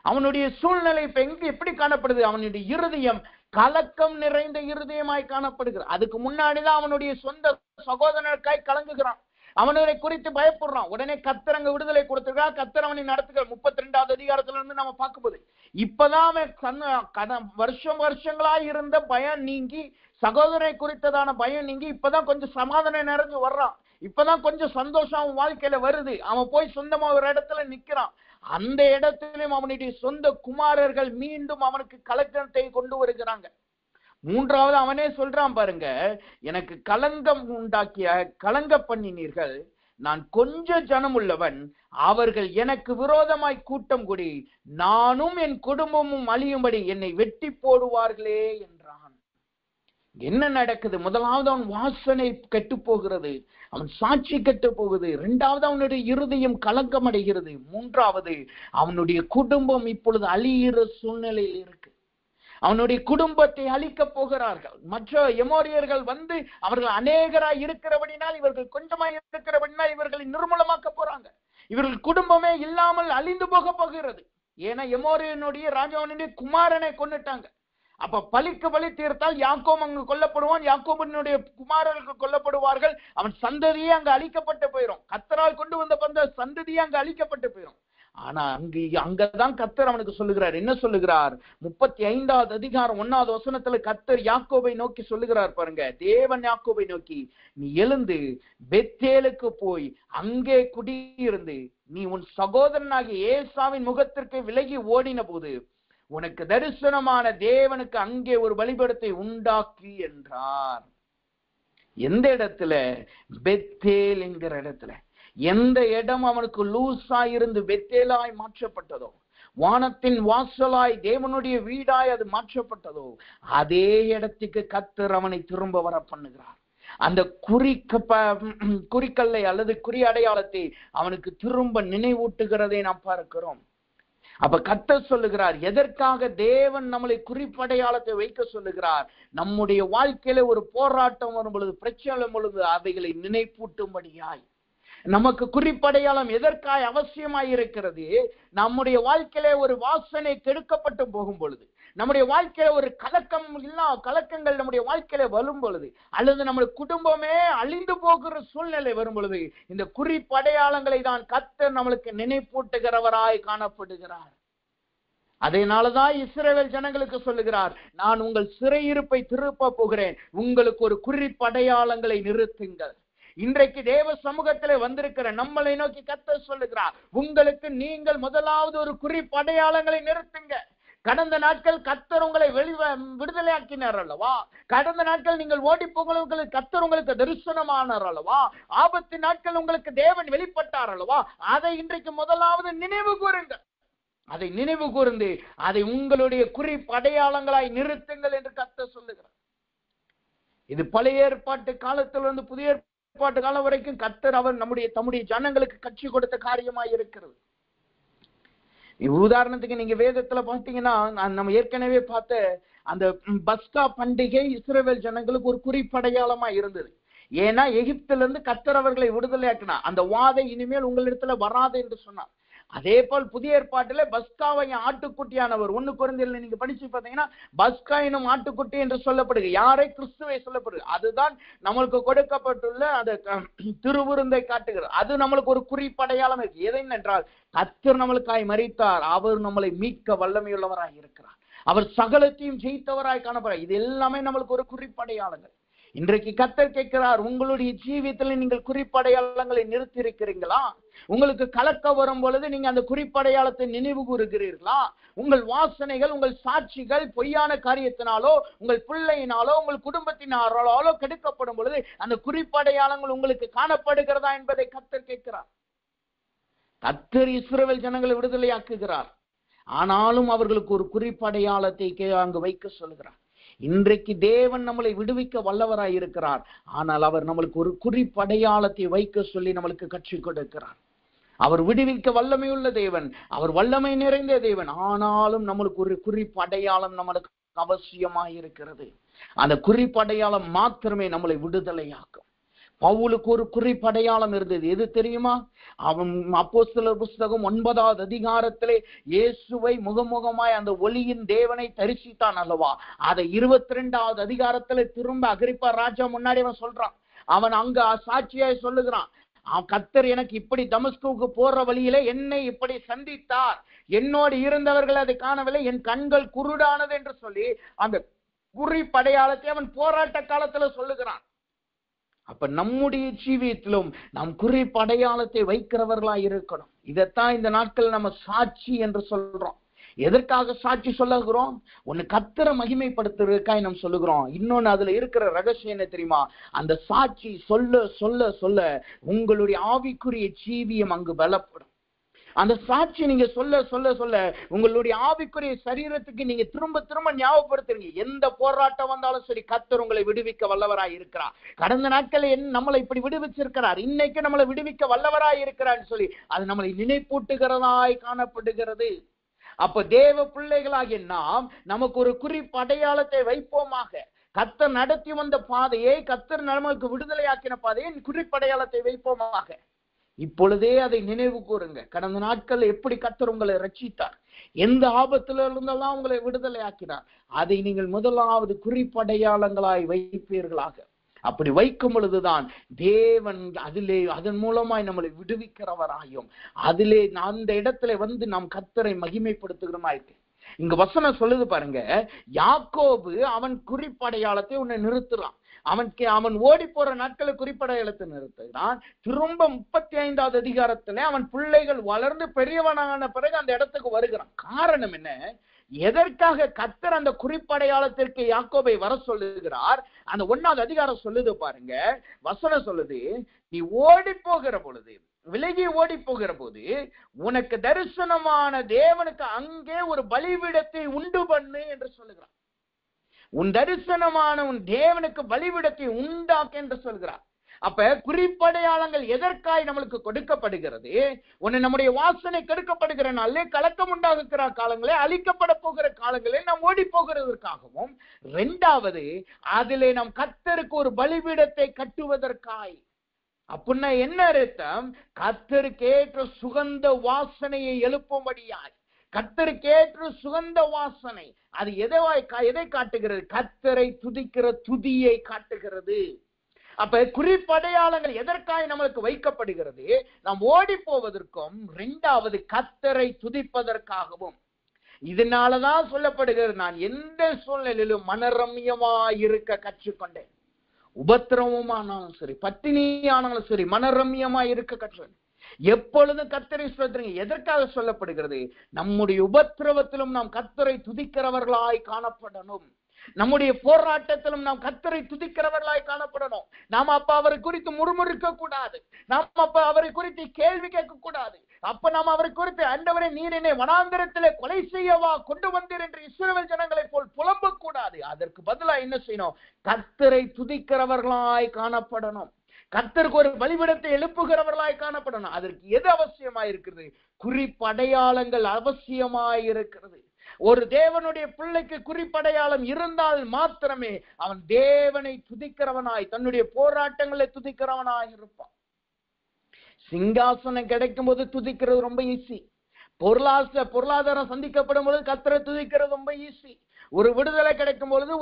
அவனுடைய சூழ்நிலை இப்ப எப்படி காணப்படுது? அவனுடைய இருதயம் கலக்கம் நிறைந்த இருதயமாய் காணப்படுகிறது. அதுக்கு முன்னாடிதான் அவனுடைய சொந்த சகோதரனுக்காய் கலங்குகிறான், அவனை குறித்து பயப்படுறான். உடனே கர்த்தர் அங்க விடுதலை கொடுத்திருக்கார், கர்த்தர் அவனை நடத்துகிறார். 32வது அதிகாரத்துல இருந்து நம்ம பார்க்கும்போது இப்பதான் அவன் வருஷங்களாய் இருந்த பயம் நீங்கி, சகோதரனை குறித்ததான பயம் நீங்கி, இப்பதான் கொஞ்சம் சமாதானம் நிறைஞ்சு வர்றான். இப்பதான் கொஞ்சம் சந்தோஷம் அவன் வாழ்க்கையில வருது. அவன் போய் சொந்தமா ஒரு இடத்துல நிக்கிறான். அந்த இடத்திலும் அவனுடைய சொந்த குமாரர்கள் மீண்டும் அவனுக்கு கலக்கத்தை கொண்டு வருகிறாங்க. 3வது அவனே சொல்றான் பாருங்க, எனக்கு கலங்கம் உண்டாக்கிய கலங்க பண்ணினீர்கள், நான் கொஞ்சம் ஜனம் உள்ளவன், அவர்கள் எனக்கு விரோதமாய் கூட்டம் கூடி நானும் என் குடும்பமும் அழியும்படி என்னை வெட்டி போடுவார்களே என்றான். என்ன நடக்குது? முதலாவது அவன் வாசனை கெட்டு போகிறது, அவன் சாட்சி கெட்டு போகுது. 2வது அவனுடைய இருதயம் கலக்கம் அடைகிறது. 3வது அவனுடைய குடும்பம் இப்பொழுது அழியிற சூழ்நிலையில் இருக்கு. அவனுடைய குடும்பத்தை அழிக்க போகிறார்கள். மற்ற எமோரியர்கள் வந்து அவர்கள் அநேகராய் இருக்கிறபடினால், இவர்கள் கொஞ்சமாய் இருக்கிறபடினால் இவர்களை நிர்மூலமாக்க போறாங்க. இவர்கள் குடும்பமே இல்லாமல் அழிந்து போக போகிறது. ஏன்னா எமோரியனுடைய ராஜாவினுடைய குமாரனை கொன்னுட்டாங்க. அப்ப பலிக்கு பலி தீர்த்தால் யாக்கோபு அங்கு கொல்லப்படுவான், யாக்கோபினுடைய குமாரர்கள் கொல்லப்படுவார்கள், அவன் சந்ததியே அங்கு அழிக்கப்பட்டு போயிடும். கர்த்தரால் கொண்டு வந்த சந்ததியே அங்கு அழிக்கப்பட்டு போயிடும். ஆனா அங்கதான் கர்த்தர் அவனுக்கு சொல்லுகிறார். என்ன சொல்லுகிறார்? 35வது அதிகாரம் 1வது வசனத்துல கர்த்தர் யாக்கோபை நோக்கி சொல்லுகிறார் பாருங்க. தேவன் யாக்கோபை நோக்கி, நீ எழுந்து பெத்தேலுக்கு போய் அங்கே குடியிருந்து நீ உன் சகோதரனாகிய ஏசாவின் முகத்திற்கு விலகி ஓடின போது உனக்கு தரிசனமான தேவனுக்கு அங்கே ஒரு பலிபீடத்தை உண்டாக்கி என்றார். எந்த இடத்துல? பெத்தேல் என்கிற இடத்துல. எந்த இடம் அவனுக்கு லூசா இருந்து பெத்தேலாய் மாற்றப்பட்டதோ, வானத்தின் வாசலாய் தேவனுடைய வீடாய் அது மாற்றப்பட்டதோ, அதே இடத்துக்கு கர்த்தர் அவனை திரும்ப வர பண்ணுகிறார். அந்த குறிக்கல்லை அல்லது குறி அடையாளத்தை அவனுக்கு திரும்ப நினைவூட்டுகிறதை நாம் பார்க்கிறோம். அப்ப கர்த்தர் சொல்லுகிறார், எதற்காக தேவன் நம்மளை குறிப்படையாளத்தை வைக்க சொல்லுகிறார்? நம்முடைய வாழ்க்கையில ஒரு போராட்டம் வரும் பொழுது, பிரச்சனை வரும் பொழுது அவைகளை நினைப்பூட்டும்படியாய். நமக்கு குறிப்படையாளம் எதற்காய் அவசியமாய் இருக்கிறது? நம்முடைய வாழ்க்கையில ஒரு வாசனை கெடுக்கப்பட்டு போகும் பொழுது, நம்முடைய வாழ்க்கையில ஒரு கலக்கங்கள் நம்முடைய வாழ்க்கையில வரும் பொழுது, அல்லது நம்முடைய குடும்பமே அழிந்து போகிற சூழ்நிலை வரும் பொழுது, இந்த குறிப்படையாளங்களை தான் கர்த்தர் நம்மளுக்கு நினைப்பூட்டுகிறவராய் காணப்படுகிறார். அதனாலதான் இஸ்ரவேல் ஜனங்களுக்கு சொல்லுகிறார், நான் உங்கள் சிறையிருப்பை திருப்ப போகிறேன், உங்களுக்கு ஒரு குறிப்படையாளங்களை நிறுத்துங்கள். இன்றைக்கு தேவ சமூகத்திலே வந்திருக்கிற நம்மளை நோக்கி கர்த்தர் சொல்லுகிறார், உங்களுக்கு நீங்கள் முதலாவது ஒரு குறிப்படையாளங்களை நிறுத்துங்க. கடந்த நாட்கள் கர்த்தர் உங்களை விடுதலையாக்கினார் அல்லவா? கடந்த நாட்கள் நீங்கள் ஓடி போகிறவர்களுக்கு கர்த்தர் உங்களுக்கு தரிசனமானார் அல்லவா? ஆபத்து நாட்கள் உங்களுக்கு தேவன் வெளிப்பட்டார் அல்லவா? அதை இன்றைக்கு முதலாவது நினைவு கூறுங்கள். அதை நினைவு கூர்ந்து அதை உங்களுடைய குறிப்படையாளங்களாய் நிறுத்துங்கள் என்று கர்த்தர் சொல்லுகிறார். இது பழைய ஏற்பாட்டு காலத்திலிருந்து புதிய ஏற்பாட்டு காலம் வரைக்கும் கர்த்தர் அவர் தம்முடைய ஜனங்களுக்கு கட்சி கொடுத்த காரியமாய் இருக்கிறது. உதாரணத்துக்கு நீங்க வேதத்துல பார்த்தீங்கன்னா, நம்ம ஏற்கனவே பார்த்த அந்த பஸ்கா பண்டிகை இஸ்ரவேல் ஜனங்களுக்கு ஒரு குறிப்படையாளமா இருந்தது. ஏன்னா எகிப்தில இருந்து கர்த்தர் அவர்களை விடுதலையாக்கினா, அந்த வாதை இனிமேல் உங்களிடத்துல வராது என்று சொன்னார். அதே போல் புதிய ஏற்பாட்டில பஸ்காவை ஆட்டுக்குட்டியானவர் 1 கொரிந்தியர்ல நீங்க படிச்சு பார்த்தீங்கன்னா, பஸ்கா எனும் ஆட்டுக்குட்டி என்று சொல்லப்படுது. யாரை? கிறிஸ்துவை சொல்லப்படுது. அதுதான் நம்மளுக்கு கொடுக்கப்பட்டுள்ள அந்த திருவிருந்தை காட்டுகிறது. அது நம்மளுக்கு ஒரு குறிப்படையாளம் இருக்கு. எதென்றால் கர்த்தர் நம்மளுக்காய் மரித்தார், அவர் நம்மளை மீட்க வல்லமையுள்ளவராய் இருக்கிறார், அவர் சகலத்தையும் ஜெயித்தவராய் காணப்படுறார். இது எல்லாமே நம்மளுக்கு ஒரு குறிப்படையாளங்கள். இன்றைக்கு கர்த்தர் கேட்கிறார், உங்களுடைய ஜீவியத்தில் நீங்கள் குறிப்படையாளங்களை நிறுத்தி இருக்கிறீங்களா? உங்களுக்கு கலக்க வரும் பொழுது நீங்க அந்த குறிப்படையாளத்தை நினைவு கூறுகிறீர்களா? உங்கள் வாசனைகள், உங்கள் சாட்சிகள் பொய்யான காரியத்தினாலோ, உங்கள் பிள்ளையினாலோ, உங்கள் குடும்பத்தினாலோ கெடுக்கப்படும் பொழுது அந்த குறிப்படையாளங்கள் உங்களுக்கு காணப்படுகிறதா என்பதை கர்த்தர் கேட்கிறார். கர்த்தர் இஸ்ரவேல் ஜனங்களை விடுதலையாக்குகிறார். ஆனாலும் அவர்களுக்கு ஒரு குறிப்படையாளத்தை அங்கு வைக்க சொல்கிறார். இன்றைக்கு தேவன் நம்மளை விடுவிக்க வல்லவராய் இருக்கிறார். ஆனால் அவர் நம்மளுக்கு ஒரு குறிப்படையாளத்தை வைக்க சொல்லி நம்மளுக்கு கற்றுக் கொடுக்கிறார். அவர் விடுவிக்க வல்லமையுள்ள தேவன், அவர் வல்லமை நிறைந்த தேவன். ஆனாலும் நம்மளுக்கு ஒரு குறிப்படையாளம் நம்மளுக்கு அவசியமாய் இருக்கிறது. அந்த குறிப்படையாளம் மாத்திரமே நம்மளை விடுதலையாக்கும். பவுலுக்கு ஒரு குறிப்படையாளம் இருந்தது. எது தெரியுமா? அவன் அப்போஸ்தலர் புஸ்தகம் 9வது அதிகாரத்திலே இயேசுவை முகமுகமாய் அந்த ஒளியின் தேவனை தரிசித்தான் அல்லவா? அதை 22வது அதிகாரத்திலே திரும்ப அகிரிப்பா ராஜா முன்னாடி அவன் சொல்றான். அவன் அங்க சாட்சியாய் சொல்லுகிறான், கர்த்தர் எனக்கு இப்படி தமஸ்குவுக்கு போற வழியிலே என்னை இப்படி சந்தித்தார், என்னோடு இருந்தவர்கள் அதை காணவில்லை, என் கண்கள் குருடானது என்று சொல்லி அந்த குறிப்படையாளத்தை அவன் போராட்ட காலத்துல சொல்லுகிறான். அப்ப நம்முடைய ஜீவியத்திலும் நாம் குறிப்படையாளத்தை வைக்கிறவர்களா இருக்கணும். இதைத்தான் இந்த நாட்கள் நம்ம சாட்சி என்று சொல்றோம். எதற்காக சாட்சி சொல்லுகிறோம்? ஒன்னு கர்த்தரை மகிமைப்படுத்துறதுக்காக நம்ம சொல்லுகிறோம். இன்னொன்னு அதுல இருக்கிற ரகசியம் என்ன தெரியுமா? அந்த சாட்சி சொல்ல சொல்ல சொல்ல உங்களுடைய ஆவிக்குரிய ஜீவியம் அங்கு பலப்படும். அந்த சாட்சி நீங்க சொல்ல சொல்ல சொல்ல உங்களுடைய ஆவிக்குரிய சரீரத்துக்கு நீங்க திரும்ப திரும்ப ஞாபகப்படுத்துறீங்க. எந்த போராட்டம் வந்தாலும் சரி, கர்த்தர் உங்களை விடுவிக்க வல்லவராய் இருக்கிறார். கடந்த நாட்களில் நம்மளை இப்படி விடுவிச்சிருக்கிறார், இன்னைக்கு நம்மளை விடுவிக்க வல்லவராய் இருக்கிறான்னு சொல்லி அது நம்மளை நினைப்பூட்டுகிறதாய் காணப்படுகிறது. அப்ப தேவ பிள்ளைகளாகிய நாம் நமக்கு ஒரு குறிப்படையாளத்தை வைப்போமாக. கர்த்தர் நடத்தி வந்த பாதையை, கர்த்தர் நமக்கு விடுதலையாக்கின பாதையை குறிப்படையாளத்தை வைப்போமாக. இப்பொழுதே அதை நினைவு கூறுங்க. கடந்த நாட்கள் எப்படி கர்த்தர் உங்களை ரட்சித்தார், எந்த ஆபத்துல இருந்தெல்லாம் உங்களை விடுதலை ஆக்கினார், அதை நீங்கள் முதலாவது குறிப்படையாளங்களாய் வைப்பீர்களாக. அப்படி வைக்கும் பொழுதுதான் தேவன் அதிலே அதன் மூலமாய் நம்மளை விடுவிக்கிறவராயும் அதிலே அந்த இடத்துல வந்து நாம் கர்த்தரை மகிமைப்படுத்துகிறோமாயிருக்கு. இங்க வசனம் சொல்லுது பாருங்க, யாக்கோபு அவன் குறிப்படையாளத்தை உன்னை நிறுத்துறான். அவன் ஓடி போற நாட்களை குறிப்படையாளத்தை நிறுத்துகிறான். திரும்ப 35வது அதிகாரத்துல அவன் பிள்ளைகள் வளர்ந்து பெரியவனான பிறகு அந்த இடத்துக்கு வருகிறான். காரணம் என்ன? எதற்காக கர்த்தர் அந்த குறிப்படையாளத்திற்கு யாக்கோபை வர சொல்லுகிறார்? அந்த 1வது அதிகாரம் சொல்லுது பாருங்க, வசனம் சொல்லுது, நீ ஓடி போகிற பொழுது, விலகி ஓடி போகிற போது உனக்கு தரிசனமான தேவனுக்கு அங்கே ஒரு பலிபீடத்தை உண்டு பண்ணு என்று சொல்லுகிறார். உன் தரிசனமான உன் தேவனுக்கு பலிபீடத்தை உண்டாக்கு என்று சொல்கிறார். அப்ப குறிப்படையாளங்கள் எதற்காய் நம்மளுக்கு கொடுக்கப்படுகிறது? ஒன்னு நம்முடைய வாசனை கெடுக்கப்படுகிற நாளிலே, கலக்கம் உண்டாகுகிற காலங்களே, அழிக்கப்பட போகிற காலங்களே நாம் ஓடி போகிறதற்காகவும், 2வது அதிலே நாம் கர்த்தருக்கு ஒரு பலிபீடத்தை கட்டுவதற்காய். அப்படின்னா என்ன அர்த்தம்? கர்த்தருக்கு ஏற்ற சுகந்த வாசனையை எழுப்பும்படியாய். கர்த்தருக்கேற்ற சுகந்த வாசனை அது எதை காட்டுகிறது? கர்த்தரை துதிக்கிற துதியை காட்டுகிறது. அப்ப குறிப்படையாளங்கள் எதற்காக நம்மளுக்கு வைக்கப்படுகிறது? நாம் ஓடி போவதற்கும், 2வது கர்த்தரை துதிப்பதற்காகவும். இதனாலதான் சொல்லப்படுகிறது, நான் எந்த சூழ்நிலையிலும் மனரம்யமாய் இருக்க கற்றுக்கொண்டேன். உபத்திரவமானாலும் சரி, பட்டினியானாலும் சரி, மனரம்யமாய் இருக்க கற்றுக்கொண்டேன். எப்பொழுதும் கர்த்தரை ஸ்தோத்திரிங்க. எதற்காக சொல்லப்படுகிறது? நம்முடைய உபத்திரவத்திலும் நாம் கர்த்தரை துதிக்கிறவர்களாய் காணப்படணும். நம்முடைய போராட்டத்திலும் நாம் கர்த்தரை துதிக்கிறவர்களாய் காணப்படணும். நாம் அப்ப அவரை குறித்து முறுமுறுக்க கூடாது. நாம் அப்ப அவரை குறித்து கேள்வி கேட்க கூடாது. அப்ப நாம் அவரை குறித்து, ஆண்டவரே நீர் என்னை வனாந்திரத்திலே கொலை செய்யவா கொண்டு வந்தீர் என்று இஸ்ரவேல் ஜனங்களை போல் புலம்ப கூடாது. அதற்கு பதிலா என்ன செய்யணும்? கர்த்தரை துதிக்கிறவர்களாய் காணப்படணும். கர்த்தருக்கு ஒரு பலிபீடத்தை எழுப்புகிறவர்களாய் காணப்படணும். அதற்கு எது அவசியமாயிருக்கிறது? குறிப்படையாளங்கள் அவசியமாயிருக்கிறது. ஒரு தேவனுடைய பிள்ளைக்கு குறிப்படையாளம் இருந்தால் மாத்திரமே அவன் தேவனை துதிக்கிறவனாய், தன்னுடைய போராட்டங்களை துதிக்கிறவனாய் இருப்பான். சிங்காசனம் கிடைக்கும் போது துதிக்கிறது ரொம்ப ஈஸி. பொருளாதாரம் சந்திக்கப்படும் பொழுது கர்த்தரை துதிக்கிறது ரொம்ப ஈஸி. ஒரு விடுதலை கிடைக்கும் பொழுது,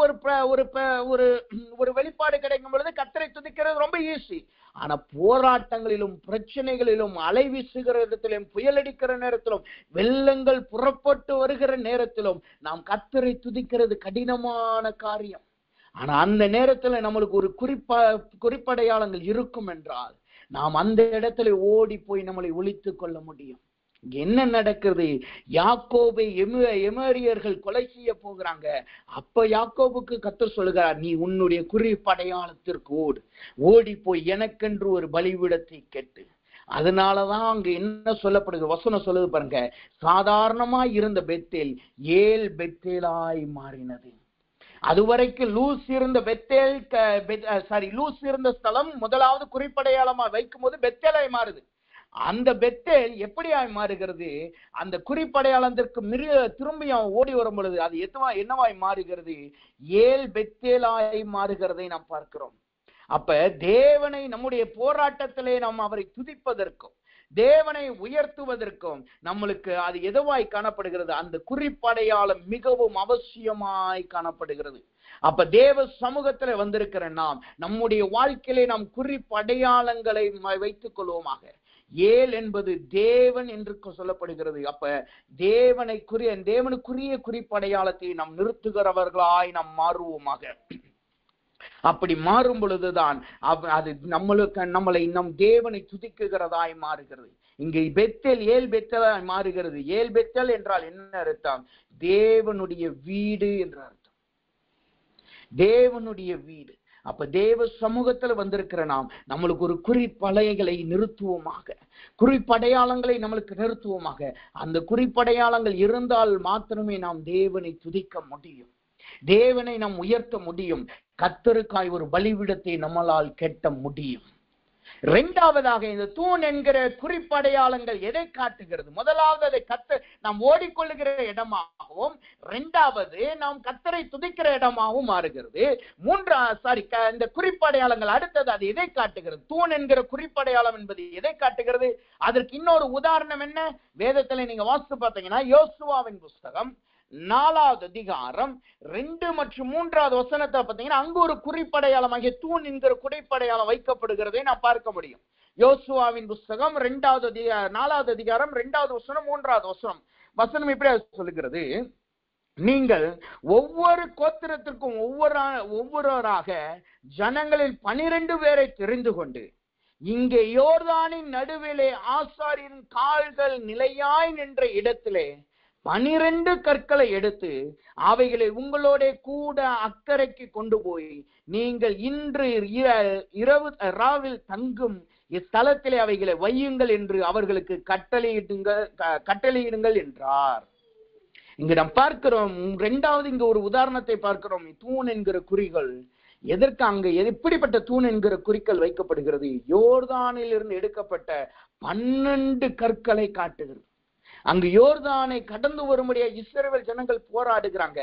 ஒரு வெளிப்பாடு கிடைக்கும் பொழுது கர்த்தரை துதிக்கிறது ரொம்ப ஈஸி. ஆனா போராட்டங்களிலும், பிரச்சனைகளிலும், அலை வீசுகிற இடத்திலும், புயல் அடிக்கிற நேரத்திலும், வெள்ளங்கள் புறப்பட்டு வருகிற நேரத்திலும் நாம் கர்த்தரை துதிக்கிறது கடினமான காரியம். ஆனா அந்த நேரத்துல நம்மளுக்கு ஒரு குறிப்படையாளங்கள் இருக்கும் என்றால் நாம் அந்த இடத்துல ஓடி போய் நம்மளை ஒளித்துக் கொள்ள முடியும். என்ன நடக்குது? யாக்கோபை எமோரியர்கள் கொலை செய்ய போகிறாங்க. அப்ப யாக்கோபுக்கு கர்த்தர் சொல்லுகிறார், நீ உன்னுடைய குறிப்படையாளத்திற்கு ஓடி போய் எனக்கென்று ஒரு பலிபீடத்தை கட்டு. அதனாலதான் அங்க என்ன சொல்லப்படுது, வசனம் சொல்லுது பாருங்க, சாதாரணமா இருந்த பெத்தேல் ஏல் பெத்தேலாய் மாறினது. அதுவரைக்கும் லூஸ் இருந்த ஸ்தலம் முதலாவது குறிப்படையாளமா வைக்கும் போது பெத்தேலாய் மாறுது. அந்த பெத்தேல் எப்படியாய் மாறுகிறது? அந்த குறிப்படையாளத்திற்கு திரும்பி அவன் ஓடி வரும் பொழுது அது என்னவாய் மாறுகிறது? ஏல் பெத்தேலாய் மாறுகிறதை நாம் பார்க்கிறோம். அப்ப தேவனை நம்முடைய போராட்டத்திலே நாம் அவரை துதிப்பதற்கும் தேவனை உயர்த்துவதற்கும் நம்மளுக்கு அது எதுவாய் காணப்படுகிறது? அந்த குறிப்படையாளம் மிகவும் அவசியமாய் காணப்படுகிறது. அப்ப தேவ சமூகத்துல வந்திருக்கிற நாம் நம்முடைய வாழ்க்கையிலே நாம் குறிப்படையாளங்களை வைத்துக் கொள்வோமாக. ஏல் என்பது தேவன் என்று சொல்லப்படுகிறது. அப்ப தேவனுக்குரிய குறிப்படையாளத்தை நாம் நிறுத்துகிறவர்களாய் நாம் மாறுவோமாக. அப்படி மாறும் பொழுதுதான் அது நம்மளை நம் தேவனை துதிக்குகிறதாய் மாறுகிறது. இங்கே ஏல் பெத்தேலாய் மாறுகிறது. ஏல் பெத்தேல் என்றால் என்ன அர்த்தம்? தேவனுடைய வீடு என்ற அர்த்தம். தேவனுடைய வீடு. அப்ப தேவ சமூகத்துல வந்திருக்கிற நாம் நம்மளுக்கு ஒரு குறிப்படைகளை நிறுத்துவோமாக, குறிப்படையாளங்களை நம்மளுக்கு நிறுத்துவோமாக. அந்த குறிப்படையாளங்கள் இருந்தால் மாத்திரமே நாம் தேவனை துதிக்க முடியும், தேவனை நாம் உயர்த்த முடியும், கர்த்தருக்காய் ஒரு பலிபீடத்தை நம்மளால் கட்ட முடியும். இரண்டாவதாக இந்த தூண் என்கிற குறிப்படையாளங்கள் எதை காட்டுகிறது? முதலாவது அதை நாம் ஓடிக்கொள்ளுகிற இடமாகவும், இரண்டாவது நாம் கர்த்தரை துதிக்கிற இடமாகவும் மாறுகிறது. இந்த குறிப்படையாளங்கள் அடுத்தது அது எதை காட்டுகிறது? தூண் என்கிற குறிப்படையாளம் என்பது எதை காட்டுகிறது? அதற்கு இன்னொரு உதாரணம் என்ன? வேதத்துல நீங்க வாசித்து பார்த்தீங்கன்னா யோசுவாவின் புஸ்தகம் 4வது அதிகாரம் 2 மற்றும் 3வது வசனத்தை பார்த்தீங்கன்னா அங்கு ஒரு குறிப்படையாளமாகிய தூண் என்கிற குறிப்படையாளம் வைக்கப்படுகிறதை நான் பார்க்க முடியும். யோசுவாவின் புஸ்தகம் 4வது அதிகாரம் 2வது வசனம் 3வது வசனம் இப்படி சொல்லுகிறது, நீங்கள் ஒவ்வொரு கோத்திரத்திற்கும் ஒவ்வொருவராக ஜனங்களில் 12 பேரை தெரிந்து கொண்டு இங்கே யோர்தானின் நடுவிலே ஆசாரியின் கால்கள் நிலையாய் நின்ற இடத்திலே 12 கற்களை எடுத்து அவைகளை உங்களோட கூட அக்கறைக்கு கொண்டு போய் நீங்கள் இன்று ராவில் தங்கும் இஸ்தலத்திலே அவைகளை வையுங்கள் என்று அவர்களுக்கு கட்டளையிடுங்கள் என்றார். இங்க நாம் பார்க்கிறோம். இரண்டாவது இங்க ஒரு உதாரணத்தை பார்க்கிறோம். தூண் என்கிற குறிகள் எதற்கு அங்க எப்படிப்பட்ட தூண் என்கிற குறிகள் வைக்கப்படுகிறது? யோர்தானில் இருந்து எடுக்கப்பட்ட 12 கற்களை காட்டுகிறது. அங்கு யோர்தானை கடந்து வரும்படியா இஸ்ரவேல் ஜனங்கள் போராடுகிறாங்க.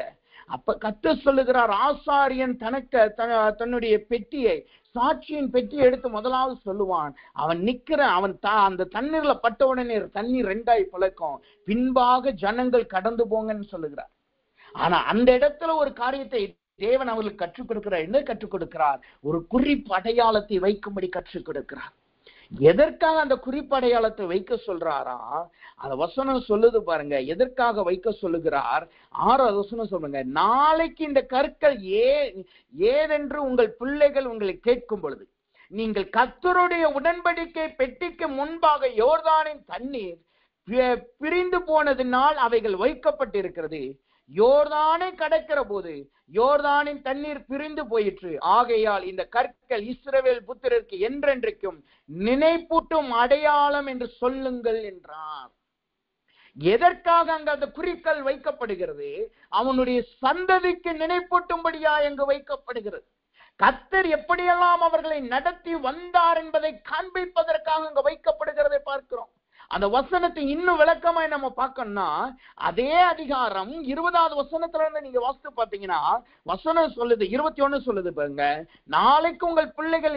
அப்ப கர்த்தர் சொல்லுகிறார், ஆசாரியன் தன்னுடைய பெட்டியை, சாட்சியின் பெட்டியை எடுத்து முதலாவது சொல்லுவான். அவன் அந்த தண்ணீர்ல பட்ட உடனே தண்ணீர் 2ஆய் பிளக்கும், பின்பாக ஜனங்கள் கடந்து போங்கன்னு சொல்லுகிறார். ஆனா அந்த இடத்துல ஒரு காரியத்தை தேவன் அவர்களுக்கு கற்றுக் கொடுக்கிறார். என்ன கற்றுக் கொடுக்கிறார்? ஒரு குறிப்படையாளத்தை வைக்கும்படி கற்றுக் கொடுக்கிறார். எதற்காக அந்த குறிப்படையாளத்தை வைக்க சொல்றாரா? அந்த வசனம் சொல்லுது பாருங்க, எதற்காக வைக்க சொல்லுகிறார்? 6வது வசனம் சொல்லுங்க, நாளைக்கு இந்த கற்கள் ஏதென்று உங்கள் பிள்ளைகள் உங்களை கேட்கும் பொழுது நீங்கள் கர்த்தருடைய உடன்படிக்கை பெட்டிக்கு முன்பாக யோர்தானின் தண்ணீர் பிரிந்து போனதினால் அவைகள் வைக்கப்பட்டிருக்கிறது. யோர்தானை கடக்கிற போது யோர்தானின் தண்ணீர் பிரிந்து போயிற்று. ஆகையால் இந்த கற்கள் இஸ்ரவேல் புத்திரருக்கு என்றென்றைக்கும் நினைப்பூட்டும் அடையாளம் என்று சொல்லுங்கள் என்றார். எதற்காக அங்கு அந்த குறிக்கல் வைக்கப்படுகிறது? அவனுடைய சந்ததிக்கு நினைப்பூட்டும்படியா அங்கு வைக்கப்படுகிறது. கர்த்தர் எப்படியெல்லாம் அவர்களை நடத்தி வந்தார் என்பதை காண்பிப்பதற்காக அங்கு வைக்கப்படுகிறதை பார்க்கிறோம். அந்த வசனத்தை இன்னும் விளக்கமாய் நம்ம பார்க்கணும்னா அதே அதிகாரம் 20வது வசனத்துல இருந்து நீங்க வாசித்து பார்த்தீங்கன்னா வசனம் சொல்லுது, 21 சொல்லுது பாருங்க, நாளைக்கு உங்கள் பிள்ளைகள்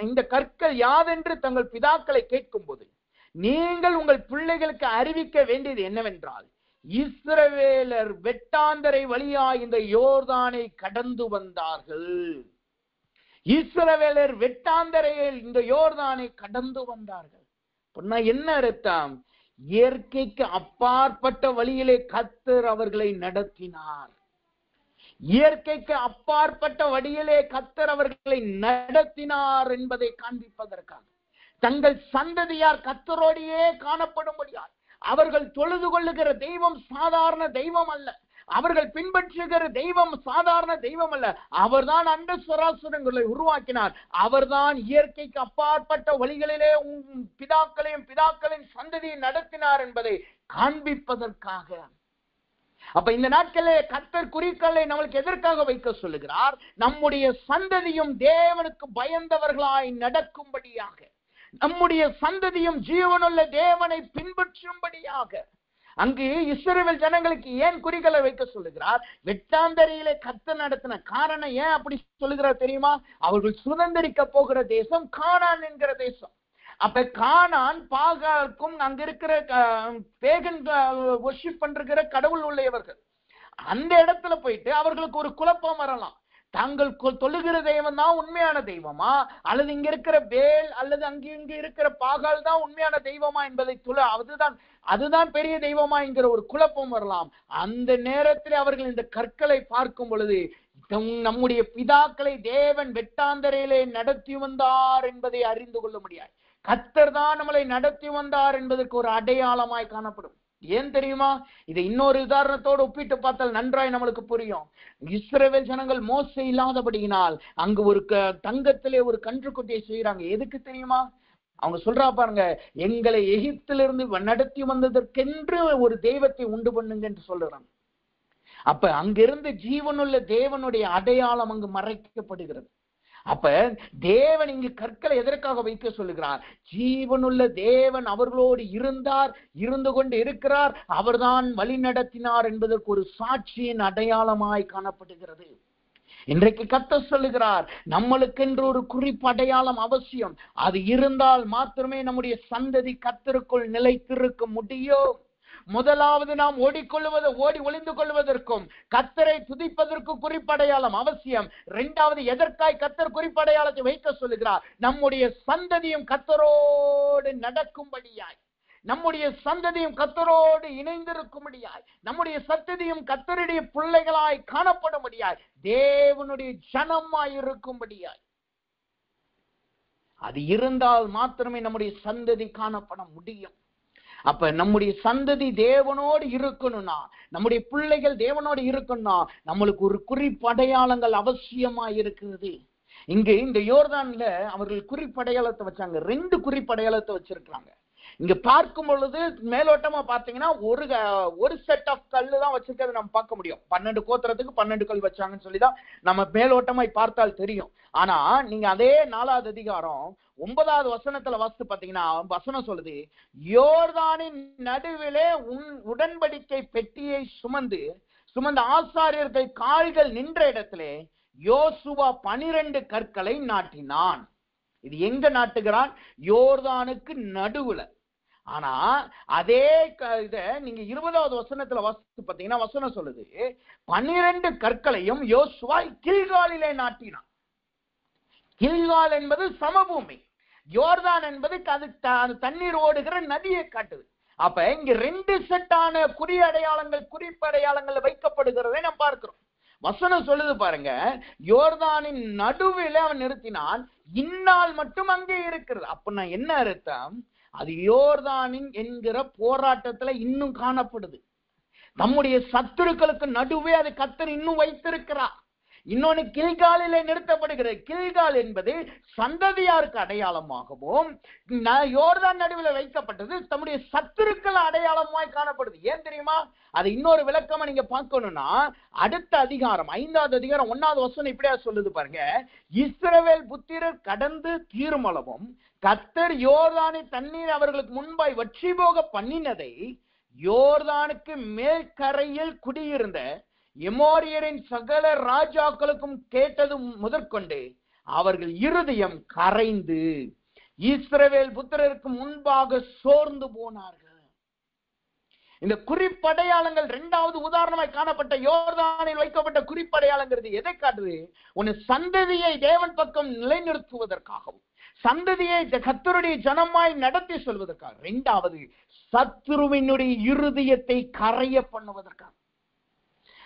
இந்த கற்கள் யாதென்று தங்கள் பிதாக்களை கேட்கும் போது நீங்கள் உங்கள் பிள்ளைகளுக்கு அறிவிக்க வேண்டியது என்னவென்றால், இஸ்ரவேலர் வெட்டாந்தரை வழியா இந்த யோர்தானை கடந்து வந்தார்கள். இஸ்ரவேலர் வெட்டாந்தரையில் இந்த யோர்தானை கடந்து வந்தார்கள். என்ன அர்த்தம்? இயற்கைக்கு அப்பாற்பட்ட வழியிலே கர்த்தர் அவர்களை நடத்தினார். இயற்கைக்கு அப்பாற்பட்ட வழியிலே கர்த்தர் அவர்களை நடத்தினார் என்பதை காண்பிப்பதற்காக, தங்கள் சந்ததியார் கர்த்தரோடையே காணப்படும்படியார். அவர்கள் தொழுது கொள்ளுகிற தெய்வம் சாதாரண தெய்வம் அல்ல, அவர்கள் பின்பற்றுகிற தெய்வம் சாதாரண தெய்வம் அல்ல. அவர்தான் அண்ட சராசரங்களை உருவாக்கினார். அவர்தான் இயற்கைக்கு அப்பாற்பட்ட வழிகளிலே பிதாக்களின் சந்ததியை நடத்தினார் என்பதை காண்பிப்பதற்காக. அப்ப இந்த நாட்களே கர்த்தர் குறிக்கோளை நம்மளுக்கு எதற்காக வைக்க சொல்லுகிறார்? நம்முடைய சந்ததியும் தேவனுக்கு பயந்தவர்களாய் நடக்கும்படியாக, நம்முடைய சந்ததியும் ஜீவனுள்ள தேவனை பின்பற்றும்படியாக. அங்கு இஸ்ரவேல் ஜனங்களுக்கு ஏன் குறிகளை வைக்க சொல்லுகிறார்? வெட்டாந்தரையிலே கர்த்தர் நடத்தின காரணம் ஏன் அப்படி சொல்லுகிறார் தெரியுமா? அவர்கள் சுதந்திரிக்க போகிற தேசம் கானான் என்கிற தேசம். அப்ப கானான் பாகாலுக்கும் அங்க இருக்கிற பேகன் வொர்ஷிப் பண்ற கடவுள் உள்ளவர்கள். அந்த இடத்துல போயிட்டு அவர்களுக்கு ஒரு குழப்பம் வரலாம். தாங்கள் தொழுகிற தெய்வம் தான் உண்மையான தெய்வமா, அல்லது இங்க இருக்கிற வேல் அல்லது இங்க இருக்கிற பாகால் தான் உண்மையான தெய்வமா என்பதை அதுதான் பெரிய தெய்வமா என்கிற ஒரு குழப்பம் வரலாம். அந்த நேரத்தில் அவர்கள் இந்த கற்களை பார்க்கும் பொழுது, நம்முடைய பிதாக்களை தேவன் வெட்டாந்தரையிலே நடத்தி வந்தார் என்பதை அறிந்து கொள்ள முடியாது. கர்த்தர் தான் நம்மளை நடத்தி வந்தார் என்பதற்கு ஒரு அடையாளமாய் காணப்படும். ஏன் தெரியுமா? இதை இன்னொரு உதாரணத்தோடு ஒப்பிட்டு பார்த்தால் நன்றாய் நம்மளுக்கு புரியும். இஸ்ரவேல் ஜனங்கள் மோசே இல்லாதபடியினால் அங்கு ஒரு தங்கத்திலே ஒரு கன்றுக்குட்டியை செய்யறாங்க. எதுக்கு தெரியுமா? அவங்க சொல்றா பாருங்க, எங்களை எகிப்திலிருந்து நடத்தி வந்ததற்கென்று ஒரு தெய்வத்தை உண்டு பண்ணுங்க என்று சொல்றாங்க. அப்ப அங்கிருந்து ஜீவனுள்ள தேவனுடைய அடையாளம் அங்கு மறைக்கப்படுகிறது. அப்ப தேவன் இங்கு கற்களை எதற்காக வைக்க சொல்லுகிறார்? ஜீவனுள்ள தேவன் அவர்களோடு இருந்து கொண்டு இருக்கிறார், அவர்தான் வழி நடத்தினார் என்பதற்கு ஒரு சாட்சியின் அடையாளமாய் காணப்படுகிறது. இன்றைக்கு கர்த்தர் சொல்லுகிறார், நம்மளுக்கென்று ஒரு குறிப்பு அடையாளம் அவசியம். அது இருந்தால் மாத்திரமே நம்முடைய சந்ததி கர்த்தருக்குள் நிலைத்திருக்க முடியும். முதலாவது நாம் ஓடி ஒளிந்து கொள்வதற்கும் கர்த்தரை துதிப்பதற்கு குறிப்படையாளம் அவசியம். இரண்டாவது, எதற்காய் கர்த்தர் குறிப்படையாளத்தை வைக்க சொல்லுகிறார்? நம்முடைய சந்ததியும் கர்த்தரோடு நடக்கும்படியாய், நம்முடைய சந்ததியும் கர்த்தரோடு இணைந்திருக்கும்படியாய், நம்முடைய சந்ததியும் கர்த்தருடைய பிள்ளைகளாய் காணப்படும்படியாய், தேவனுடைய ஜனமாய் இருக்கும்படியாய். அது இருந்தால் மாத்திரமே நம்முடைய சந்ததி காணப்பட முடியும். அப்ப நம்முடைய சந்ததி தேவனோடு இருக்கணும்னா, நம்முடைய பிள்ளைகள் தேவனோடு இருக்கணும்னா, நம்மளுக்கு ஒரு குறிப்படையாளங்கள் அவசியமா இருக்கிறது. இங்க இந்த யோர்தான்ல அவர்கள் குறிப்படையாளத்தை வச்சாங்க. 2 குறிப்படையாளத்தை வச்சிருக்காங்க. இங்க பார்க்கும் பொழுது மேலோட்டமா பாத்தீங்கன்னா ஒரு செட் ஆஃப் கல்லு தான் வச்சிருக்கிறது நம்ம பார்க்க முடியும். 12 கோத்திரத்துக்கு 12 கல் வச்சாங்கன்னு சொல்லிதான் நம்ம மேலோட்டமாய் பார்த்தால் தெரியும். ஆனா நீங்க அதே 4வது அதிகாரம் 9வது வசனத்துல வாசித்து பாத்தீங்கன்னா வசனம் சொல்லுது, யோர்தானின் நடுவிலே உடன்படிக்கை பெட்டியை சுமந்து ஆசாரியர்கள் கால்கள் நின்ற இடத்திலே யோசுவா 12 கற்களை நாட்டினான். இது எங்க நாட்டுகிறான்? யோர்தானுக்கு நடுவுல. ஆனா அதே இத நீங்க 20வது வசனத்துல வாசித்து பாத்தீங்கன்னா வசனம் சொல்லுது, 12 கற்களையும் யோசுவா கில்காலிலே நாட்டினான். கில்கால் என்பது சமபூமி, யோர்தான் என்பது அது தண்ணீர் ஓடுகிற நதியை காட்டுது. அப்ப இங்க 2 செட்டான குறிப்படையாளங்கள் வைக்கப்படுகிறதை நாம் பார்க்கிறோம். வசனம் சொல்லுது பாருங்க, யோர்தானின் நடுவில் அவன் நிறுத்தினான், இந்நாள் மட்டும் அங்கே இருக்கிறது. அப்படின்னா என்ன அர்த்தம்? அது யோர்தானின் என்கிற போராட்டத்துல இன்னும் காணப்படுது. நம்முடைய சத்துருக்களுக்கு நடுவே அது கர்த்தர் இன்னும் வைத்திருக்கிறார். இன்னொன்னு கில்காலிலே நிறுத்தப்படுகிறது. கில்கால் என்பது சந்ததியாருக்கு அடையாளமாகவும், யோர்தான் நடுவில் வைக்கப்பட்டது தம்முடைய சத்துருக்கள் அடையாளமாய் காணப்படுது. ஏன் தெரியுமா? அது இன்னொரு விளக்கமா நீங்க பார்க்கணும்னா, அடுத்த அதிகாரம் 5வது அதிகாரம் 1வது வசனம் இப்படியா சொல்லுது பாருங்க, இஸ்ரவேல் புத்திரர் கடந்து தீருமளவும் கர்த்தர் யோர்தானை தண்ணீர் அவர்களுக்கு முன்பாய் வற்றி போக பண்ணினதை யோர்தானுக்கு மேல்கரையில் குடியிருந்த எமோரியரின் சகல ராஜாக்களுக்கும் கேட்டது முதற்கொண்டு அவர்கள் இருதயம் கரைந்து இஸ்ரவேல் புத்திரருக்கு முன்பாக சோர்ந்து போனார்கள். இந்த குறிப்படையாளங்கள் 2வது உதாரணமாய் காணப்பட்ட யோர்தானில் வைக்கப்பட்ட குறிப்படையாளங்கிறது எதை காட்டுது? உன் சந்ததியை தேவன் பக்கம் நிலைநிறுத்துவதற்காகவும், சந்ததியை கர்த்தருடைய ஜனமாய் நடத்தி சொல்வதற்காக. 2வது, சத்துருவினுடைய இருதயத்தை கரைய பண்ணுவதற்காக.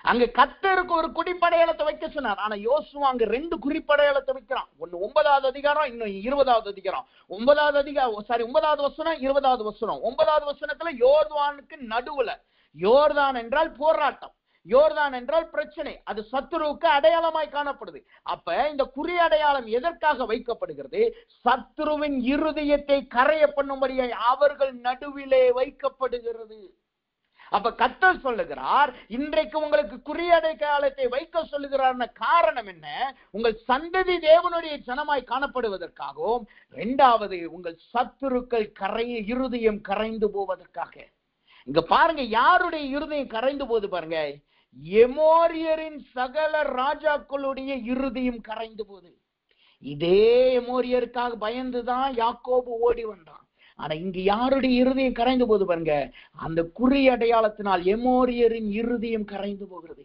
அங்க கர்த்தருக்கு ஒரு குறிப்படையாளத்தை வைக்க சொன்னார். ஆனா யோசுவா அங்க 2 குறிப்படையாளத்தை வைக்கிறான். ஒன்னு 9வது அதிகாரம், இன்னும் 20வது அதிகாரம். 9வது வசனம், 20வது வசனம். 9வது வசனத்துல யோர்தானுக்கு நடுவுல, யோர்தான் என்றால் போராட்டம், யோர்தான் என்றால் பிரச்சனை, அது சத்துருவுக்கு அடையாளமாய் காணப்படுது. அப்ப இந்த குறி அடையாளம் எதற்காக வைக்கப்படுகிறது? சத்துருவின் இருதயத்தை கரைய பண்ணும்படியாய் அவர்கள் நடுவிலே வைக்கப்படுகிறது. அப்ப கர்த்தர் சொல்லுகிறார், இன்றைக்கு உங்களுக்கு குறி அடையாளத்தை வைக்க சொல்லுகிறார். காரணம் என்ன? உங்கள் சந்ததி தேவனுடைய ஜனமாய் காணப்படுவதற்காகவும், 2வது உங்கள் சத்துருக்கள் இருதயம் கரைந்து போவதற்காக. இங்க பாருங்க, யாருடைய இருதயம் கரைந்து போகுது பாருங்க, எமோரியரின் சகல ராஜாக்களுடைய இருதயம் கரைந்து போகுது. இதே எமோரியருக்காக பயந்துதான் யாக்கோபு ஓடி வந்தான். ஆனா இங்க யாருடைய இருதயம் கரைந்து போகுது பாருங்க, அந்த குறி அடையாளத்தினால் எமோரியரின் இருதயம் கரைந்து போகிறது.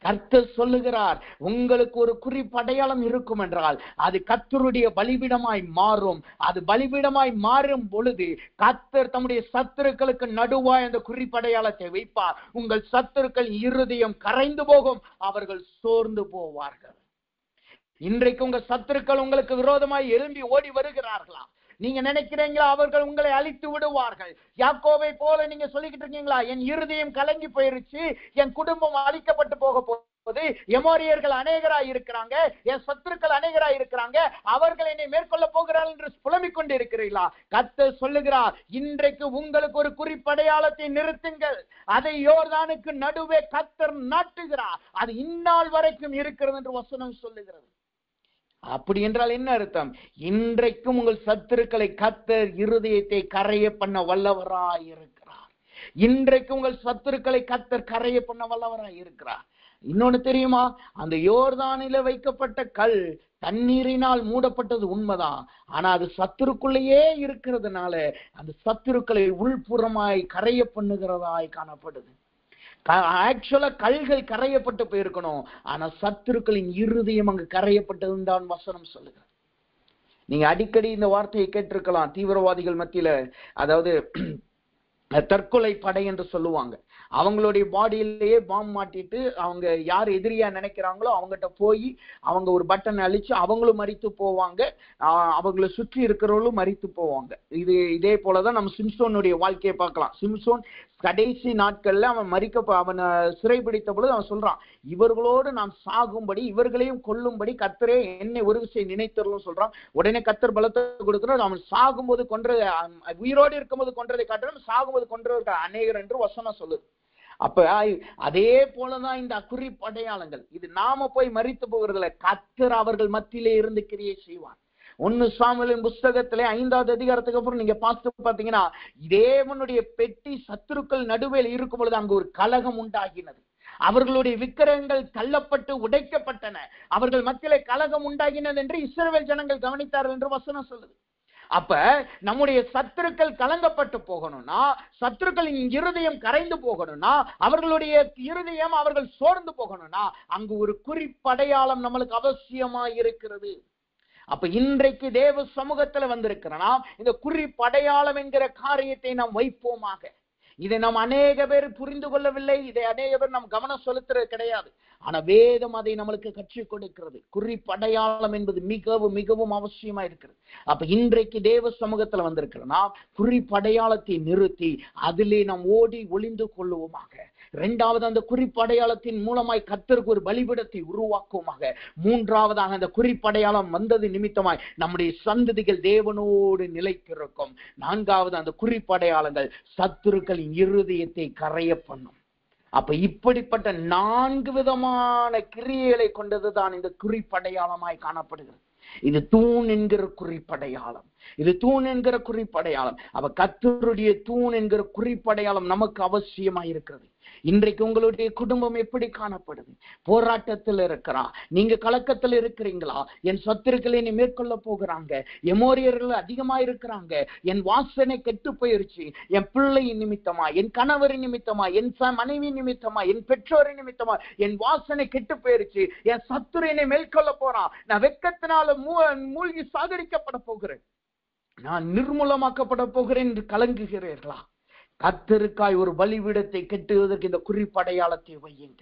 கர்த்தர் சொல்லுகிறார், உங்களுக்கு ஒரு குறிப்படையாளம் இருக்கும் என்றால் அது கர்த்தருடைய பலிபீடமாய் மாறும். அது பலிபீடமாய் மாறும் பொழுது கர்த்தர் தம்முடைய சத்துருக்களுக்கு நடுவாய் அந்த குறிப்படையாளத்தை வைப்பார். உங்கள் சத்துருக்கள் இருதயம் கரைந்து போகும், அவர்கள் சோர்ந்து போவார்கள். இன்றைக்கு உங்க சத்துருக்கள் உங்களுக்கு விரோதமாய் எழும்பி ஓடி வருகிறார்களா? நீங்க நினைக்கிறீங்களா அவர்கள் உங்களை அழித்து விடுவார்கள்? யாக்கோபை போல நீங்க சொல்லிக்கிட்டு இருக்கீங்களா, என் இருதயம் கலங்கி போயிருச்சு, என் குடும்பம் அழிக்கப்பட்டு போக போகுது, எமோரியர்கள் அநேகராய் இருக்கிறாங்க, என் சத்துருக்கள் அநேகராய் இருக்கிறாங்க, அவர்கள் என்னை மேற்கொள்ள போகிறார்கள் என்று புலம்பிக் கொண்டு இருக்கிறீர்களா? கர்த்தர் சொல்லுகிறார், இன்றைக்கு உங்களுக்கு ஒரு குறிப்படையாளத்தை நிறுத்துங்கள். அதை யோர்தானுக்கு நடுவே கர்த்தர் நாட்டுகிறார். அது இந்நாள் வரைக்கும் இருக்கிறது என்று வசனம் சொல்லுகிறது. அப்படி என்றால் என்ன அர்த்தம்? இன்றைக்கும் உங்கள் சத்துருக்களை கர்த்தர் இருதயத்தை கரைய பண்ண வல்லவராய் இருக்கிறார். இன்றைக்கு உங்கள் சத்துருக்களை கர்த்தர் கரைய பண்ண வல்லவராய் இருக்கிறார். இன்னொன்னு தெரியுமா? அந்த யோர்தானில வைக்கப்பட்ட கல் தண்ணீரினால் மூடப்பட்டது உண்மைதான். ஆனா அது சத்துருக்குள்ளேயே இருக்கிறதுனால அந்த சத்துருக்களை உள்புறமாய் கரைய பண்ணுகிறதாய் காணப்படுது. ஆக்சுவலா கல்கள் கரையப்பட்டு போயிருக்கணும், ஆனா சத்துருக்களின் இருதயம் அங்கு கரையப்பட்டதுன்னு தான் வசனம் சொல்லுங்க. நீங்க அடிக்கடி இந்த வார்த்தையை கேட்டிருக்கலாம். தீவிரவாதிகள் மத்தியில, அதாவது தற்கொலை படை என்று சொல்லுவாங்க. அவங்களுடைய பாடியிலேயே பாம்பு மாட்டிட்டு அவங்க யார் எதிரியா நினைக்கிறாங்களோ அவங்ககிட்ட போய் அவங்க ஒரு பட்டன் அழிச்சு அவங்களும் மரித்து போவாங்க, அவங்களை சுற்றி இருக்கிறவங்களும் மரித்து போவாங்க. இதே போலதான் நம்ம சிம்சோனுடைய வாழ்க்கையை பார்க்கலாம். சிம்சோன் கடைசி நாட்கள்ல அவனை சிறைபிடித்த பொழுது அவன் சொல்றான், இவர்களோடு நான் சாகும்படி, இவர்களையும் கொல்லும்படி கர்த்தரே என்னை ஒரு விஷயம் நினைத்தருளும் சொல்றான். உடனே கர்த்தர் பலத்தை கொடுக்கிறார். அவன் சாகும்போது கொன்றது, உயிரோடு இருக்கும்போது கொன்றதை காட்டிலும் சாகும்போது கொன்றவர்கள் அநேகர் என்று வசனம் சொல்லுது. அப்ப அதே போலதான் இந்த குறிப்படையாளங்கள். இது நாம போய் மரித்து போகிறதுல, கர்த்தர் அவர்கள் மத்தியிலே இருந்து கிரியை செய்வார். 1 சாமுவேலின் புஸ்தகத்திலே 5வது அதிகாரத்துக்கு அப்புறம் நீங்க பார்த்து பாத்தீங்கன்னா, தேவனுடைய பெட்டி சத்துருக்கள் நடுவில் இருக்கும் பொழுது அங்கு ஒரு கலகம் உண்டாகினது. அவர்களுடைய விக்கிரகங்கள் தள்ளப்பட்டு உடைக்கப்பட்டன. அவர்கள் மத்தியிலே கலகம் உண்டாகினது என்று இஸ்ரவேல் ஜனங்கள் கவனித்தார்கள் என்று வசனம் சொல்லுது. அப்ப நம்முடைய சத்துருக்கள் கலங்கப்பட்டு போகணும்னா, சத்துருக்களின் இருதயம் கரைந்து போகணும்னா, அவர்களுடைய இருதயம் அவர்கள் சோர்ந்து போகணும்னா, அங்கு ஒரு குறிப்படையாளம் நம்மளுக்கு அவசியமா இருக்கிறது. அப்ப இன்றைக்கு தேவ சமூகத்துல வந்திருக்கிறனா இந்த குறிப்படையாளம் என்கிற காரியத்தை நாம் வைப்போமாக. இதை நாம் அநேக பேர் புரிந்து கொள்ளவில்லை, இதை அநேக பேர் நாம் கவனம் செலுத்துறது கிடையாது. ஆனா வேதம் அதை நம்மளுக்கு கற்றுக் கொடுக்கிறது. குறிப்படையாளம் என்பது மிகவும் மிகவும் அவசியமா இருக்கிறது. அப்ப இன்றைக்கு தேவ சமூகத்துல வந்திருக்கிறனா குறிப்படையாளத்தை நிறுத்தி அதிலே நாம் ஓடி ஒளிந்து கொள்ளுவோமாக. 2வது, அந்த குறிப்படையாளத்தின் மூலமாய் கர்த்தருக்கு ஒரு பலிபீடத்தை உருவாக்குவோமாக. 3வதாக, அந்த குறிப்படையாளம் வந்தது நிமித்தமாய் நம்முடைய சந்ததிகள் தேவனோடு நிலைத்திருக்கும். 4வது, அந்த குறிப்படையாளங்கள் சத்துருக்களின் இருதயத்தை கரைய பண்ணும். அப்ப இப்படிப்பட்ட 4 விதமான கிரியைகளை கொண்டதுதான் இந்த குறிப்படையாளமாய் காணப்படுகிறது. இது தூண் என்கிற குறிப்படையாளம். இது தூண் என்கிற குறிப்படையாளம். அப்ப கர்த்தருடைய தூண் என்கிற குறிப்படையாளம் நமக்கு அவசியமா இருக்கிறது. இன்றைக்கு உங்களுடைய குடும்பம் எப்படி காணப்படுது? போராட்டத்தில் இருக்கிறா, நீங்க கலக்கத்தில் இருக்கிறீங்களா? என் சத்துருக்களை என்னை மேற்கொள்ள போகிறாங்க, எமோரியர்கள் அதிகமா இருக்கிறாங்க, என் வாசனை கெட்டு போயிருச்சு, என் பிள்ளையின் நிமித்தமா, என் கணவரின் நிமித்தமா, என் மனைவி நிமித்தமா, என் பெற்றோரின் நிமித்தமா என் வாசனை கெட்டு போயிருச்சு, என் சத்துரு என்னை மேற்கொள்ள போறான், நான் வெட்கத்தினால மூழ்கி சாகடிக்கப்பட போகிறேன், நான் நிர்மூலமாக்கப்பட போகிறேன் என்று கலங்குகிறீர்களா? கர்த்தருக்காய் ஒரு பலிபீடத்தை கட்டுவதற்கு இந்த குறிப்படையாளத்தை வையுங்க.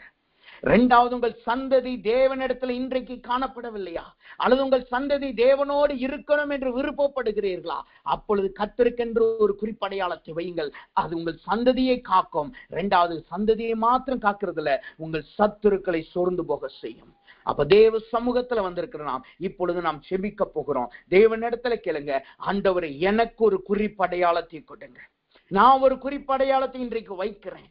இரண்டாவது, உங்கள் சந்ததி தேவனிடத்துல இன்றைக்கு காணப்படவில்லையா? அல்லது உங்கள் சந்ததி தேவனோடு இருக்கணும் என்று விருப்பப்படுகிறீர்களா? அப்பொழுது கர்த்தருக்கென்று ஒரு குறிப்படையாளத்தை வையுங்கள். அது உங்கள் சந்ததியை காக்கும். இரண்டாவது, சந்ததியை மாத்திரம் காக்கிறது இல்ல, உங்கள் சத்துருக்களை சோர்ந்து போக செய்யும். அப்ப தேவ சமூகத்துல வந்திருக்கிற நாம் இப்பொழுது நாம் செபிக்க போகிறோம். தேவனிடத்துல கேளுங்க, ஆண்டவரே எனக்கு ஒரு குறிப்படையாளத்தை கொடுங்க. நான் ஒரு குறிப்படையாளத்தை இன்றைக்கு வைக்கிறேன்.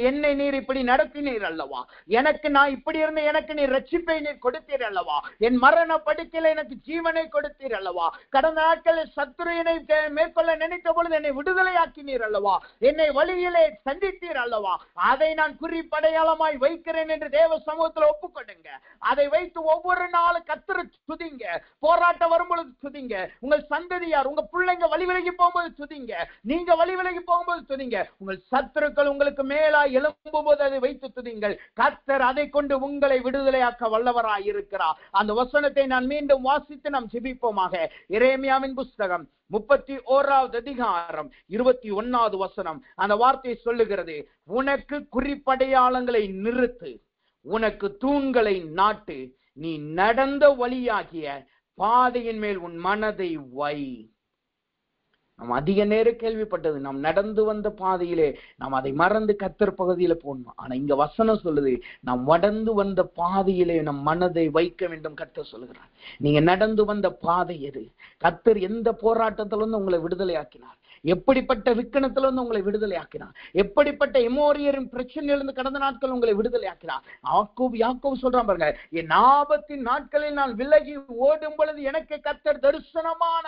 என்னை நீர் இப்படி நடத்தினீர் அல்லவா, எனக்கு நான் இப்படி இருந்த எனக்கு நீர் ரட்சிப்பை நீர் கொடுத்தீர் அல்லவா, என் மரண படுக்கையில எனக்கு ஜீவனை கொடுத்தீர் அல்லவா, கடந்த நாட்களில் சத்துருவினை மேற்கொள்ள நினைத்த பொழுது என்னை விடுதலையாக்கினீர் அல்லவா, என்னை வழியிலே சந்தித்தீர் அல்லவா, அதை நான் குறிப்படையாளமாய் வைக்கிறேன் என்று தேவ சமூகத்தில் ஒப்புக்கொடுங்க. அதை வைத்து ஒவ்வொரு நாளும் கர்த்தரை துதிங்க. போராட்டம் வரும்பொழுது துதிங்க. உங்கள் சந்ததியார், உங்க பிள்ளைங்க வழி விலகி போகும்போது துதிங்க. நீங்க வழி விலகி போகும்போது துதிங்க. உங்கள் சத்துருக்கள் உங்களுக்கு மேலா எழும்பும் போது அதை வைத்து துதிங்கள். கர்த்தர் அதை கொண்டு உங்களை விடுதலையாக்க வல்லவராய் இருக்கிறார். அந்த வசனத்தை நான் மீண்டும் வாசித்து நாம் ஜெபிப்போமாக. எரேமியாவின் புஸ்தகம் 31வது அதிகாரம் 21வது வசனம் அந்த வார்த்தை சொல்லுகிறது, உனக்கு குறிப்படையாளங்களை நிறுத்து, உனக்கு தூண்களை நாட்டு, நீ நடந்த வழியாகிய பாதையின் மேல் உன் மனதை வை. நாம் அதிக நேரம் கேள்விப்பட்டது, நாம் நடந்து வந்த பாதையிலே நாம் அதை மறந்து கர்த்தர் பகுதியில போகணும். ஆனா இங்க வசனம் சொல்லுது, நாம் நடந்து வந்த பாதையிலே நம் மனதை வைக்க வேண்டும். கர்த்தர் சொல்லுகிறார், நீங்க நடந்து வந்த பாதை எது? கர்த்தர் எந்த போராட்டத்துல இருந்து உங்களை விடுதலை ஆக்கினார்? எப்படிப்பட்ட விக்கனத்துல இருந்து உங்களை விடுதலை ஆக்கினார்? எப்படிப்பட்ட எமோரியரின் பிரச்சனையிலிருந்து கடந்த நாட்கள் உங்களை விடுதலை ஆக்கினார்? யாக்கோபு சொல்றான் பாருங்க, என் ஆபத்தின் நாட்களில் நான் விலகி ஓடும் பொழுது எனக்கு கர்த்தர் தரிசனமான.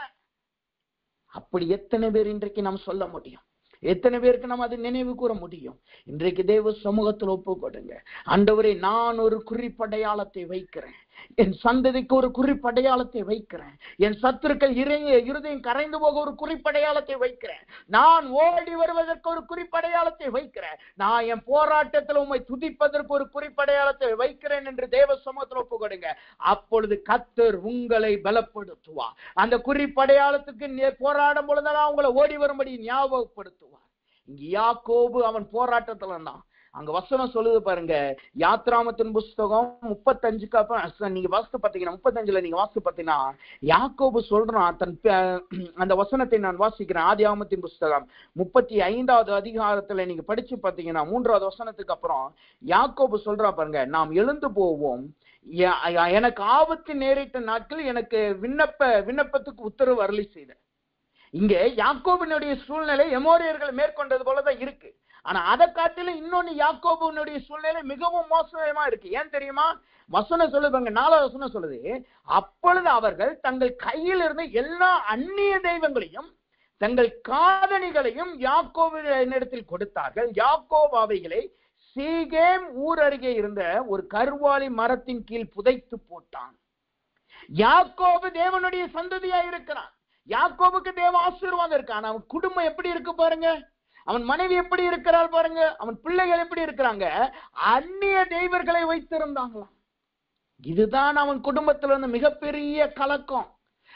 அப்படி எத்தனை பேர் இன்றைக்கு நாம் சொல்ல முடியும்? எத்தனை பேருக்கு நம்ம அதை நினைவு கூற முடியும்? இன்றைக்கு தேவ சமூகத்தில் ஒப்பு கொடுங்க. ஆண்டவரே, நான் ஒரு குறிப்படையாளத்தை வைக்கிறேன். என் சந்ததிக்கு ஒரு குறிப்படையாளத்தை வைக்கிறேன். என் சத்துருக்கள் இருதயம் கரைந்து போக ஒரு குறிப்படையாளத்தை வைக்கிறேன். நான் ஓடி வருவதற்கு ஒரு குறிப்படையாளத்தை வைக்கிறேன். நான் என் போராட்டத்தில் உம்மை துதிப்பதற்கு ஒரு குறிப்படையாளத்தை வைக்கிறேன் என்று தேவ சமூகத்தில் ஒப்பு கொடுங்க. அப்பொழுது கர்த்தர் உங்களை பலப்படுத்துவார். அந்த குறிப்படையாளத்துக்கு போராடும் பொழுதுதான் உங்களை ஓடி வரும்படி ஞாபகப்படுத்துவார். இங்க யாக்கோபு அவன் போராட்டத்துல தான். அங்க வசனம் சொல்லுது பாருங்க, யாத்ராமத்தின் புஸ்தகம் 35க்கு அப்புறம் நீங்க வாசித்து பார்த்தீங்கன்னா 35ல நீங்க வாசித்து பார்த்தீங்கன்னா யாக்கோபு சொல்றான் தன் அந்த வசனத்தை நான் வாசிக்கிறேன். ஆதியாகமத்தின் புஸ்தகம் 35வது அதிகாரத்துல நீங்க படிச்சு பார்த்தீங்கன்னா 3வது வசனத்துக்கு அப்புறம் யாக்கோபு சொல்றா பாருங்க, நாம் எழுந்து போவோம், எனக்கு ஆபத்து நேரிட்ட நாட்கள் எனக்கு விண்ணப்பத்துக்கு உத்தரவு அருளி செய்த. இங்க யாக்கோபினுடைய சூழ்நிலை எமோரியர்களை மேற்கொண்டது போலதான் இருக்கு. ஆனா அதை காட்டிலும் இன்னொன்னு யாக்கோபுனுடைய சூழ்நிலை மிகவும் மோசமா இருக்கு. ஏன் தெரியுமா? வசனம் சொல்லுவாங்க, 4வது வசனம் சொல்லுது, அப்பொழுது அவர்கள் தங்கள் கையில் இருந்த எல்லா அந்நிய தெய்வங்களையும் தங்கள் காதணிகளையும் யாக்கோபினிடத்தில் கொடுத்தார்கள். யாக்கோபு அவைகளை சீகேம் ஊர் அருகே இருந்த ஒரு கர்வாலி மரத்தின் கீழ் புதைத்து போட்டான். யாக்கோபு தேவனுடைய சந்ததியா இருக்கிறான். யாக்கோபுக்கு தேவ ஆசீர்வாதம் இருக்கு. ஆனா அவன் குடும்பம் எப்படி இருக்கு பாருங்க, அவன் மனைவி எப்படி இருக்கிறாள் பாருங்க, அவன் பிள்ளைகள் எப்படி இருக்கிறாங்க, அந்நிய தெய்வர்களை வைத்திருந்தாங்களாம். இதுதான் அவன் குடும்பத்துல இருந்து மிகப்பெரிய கலக்கம்.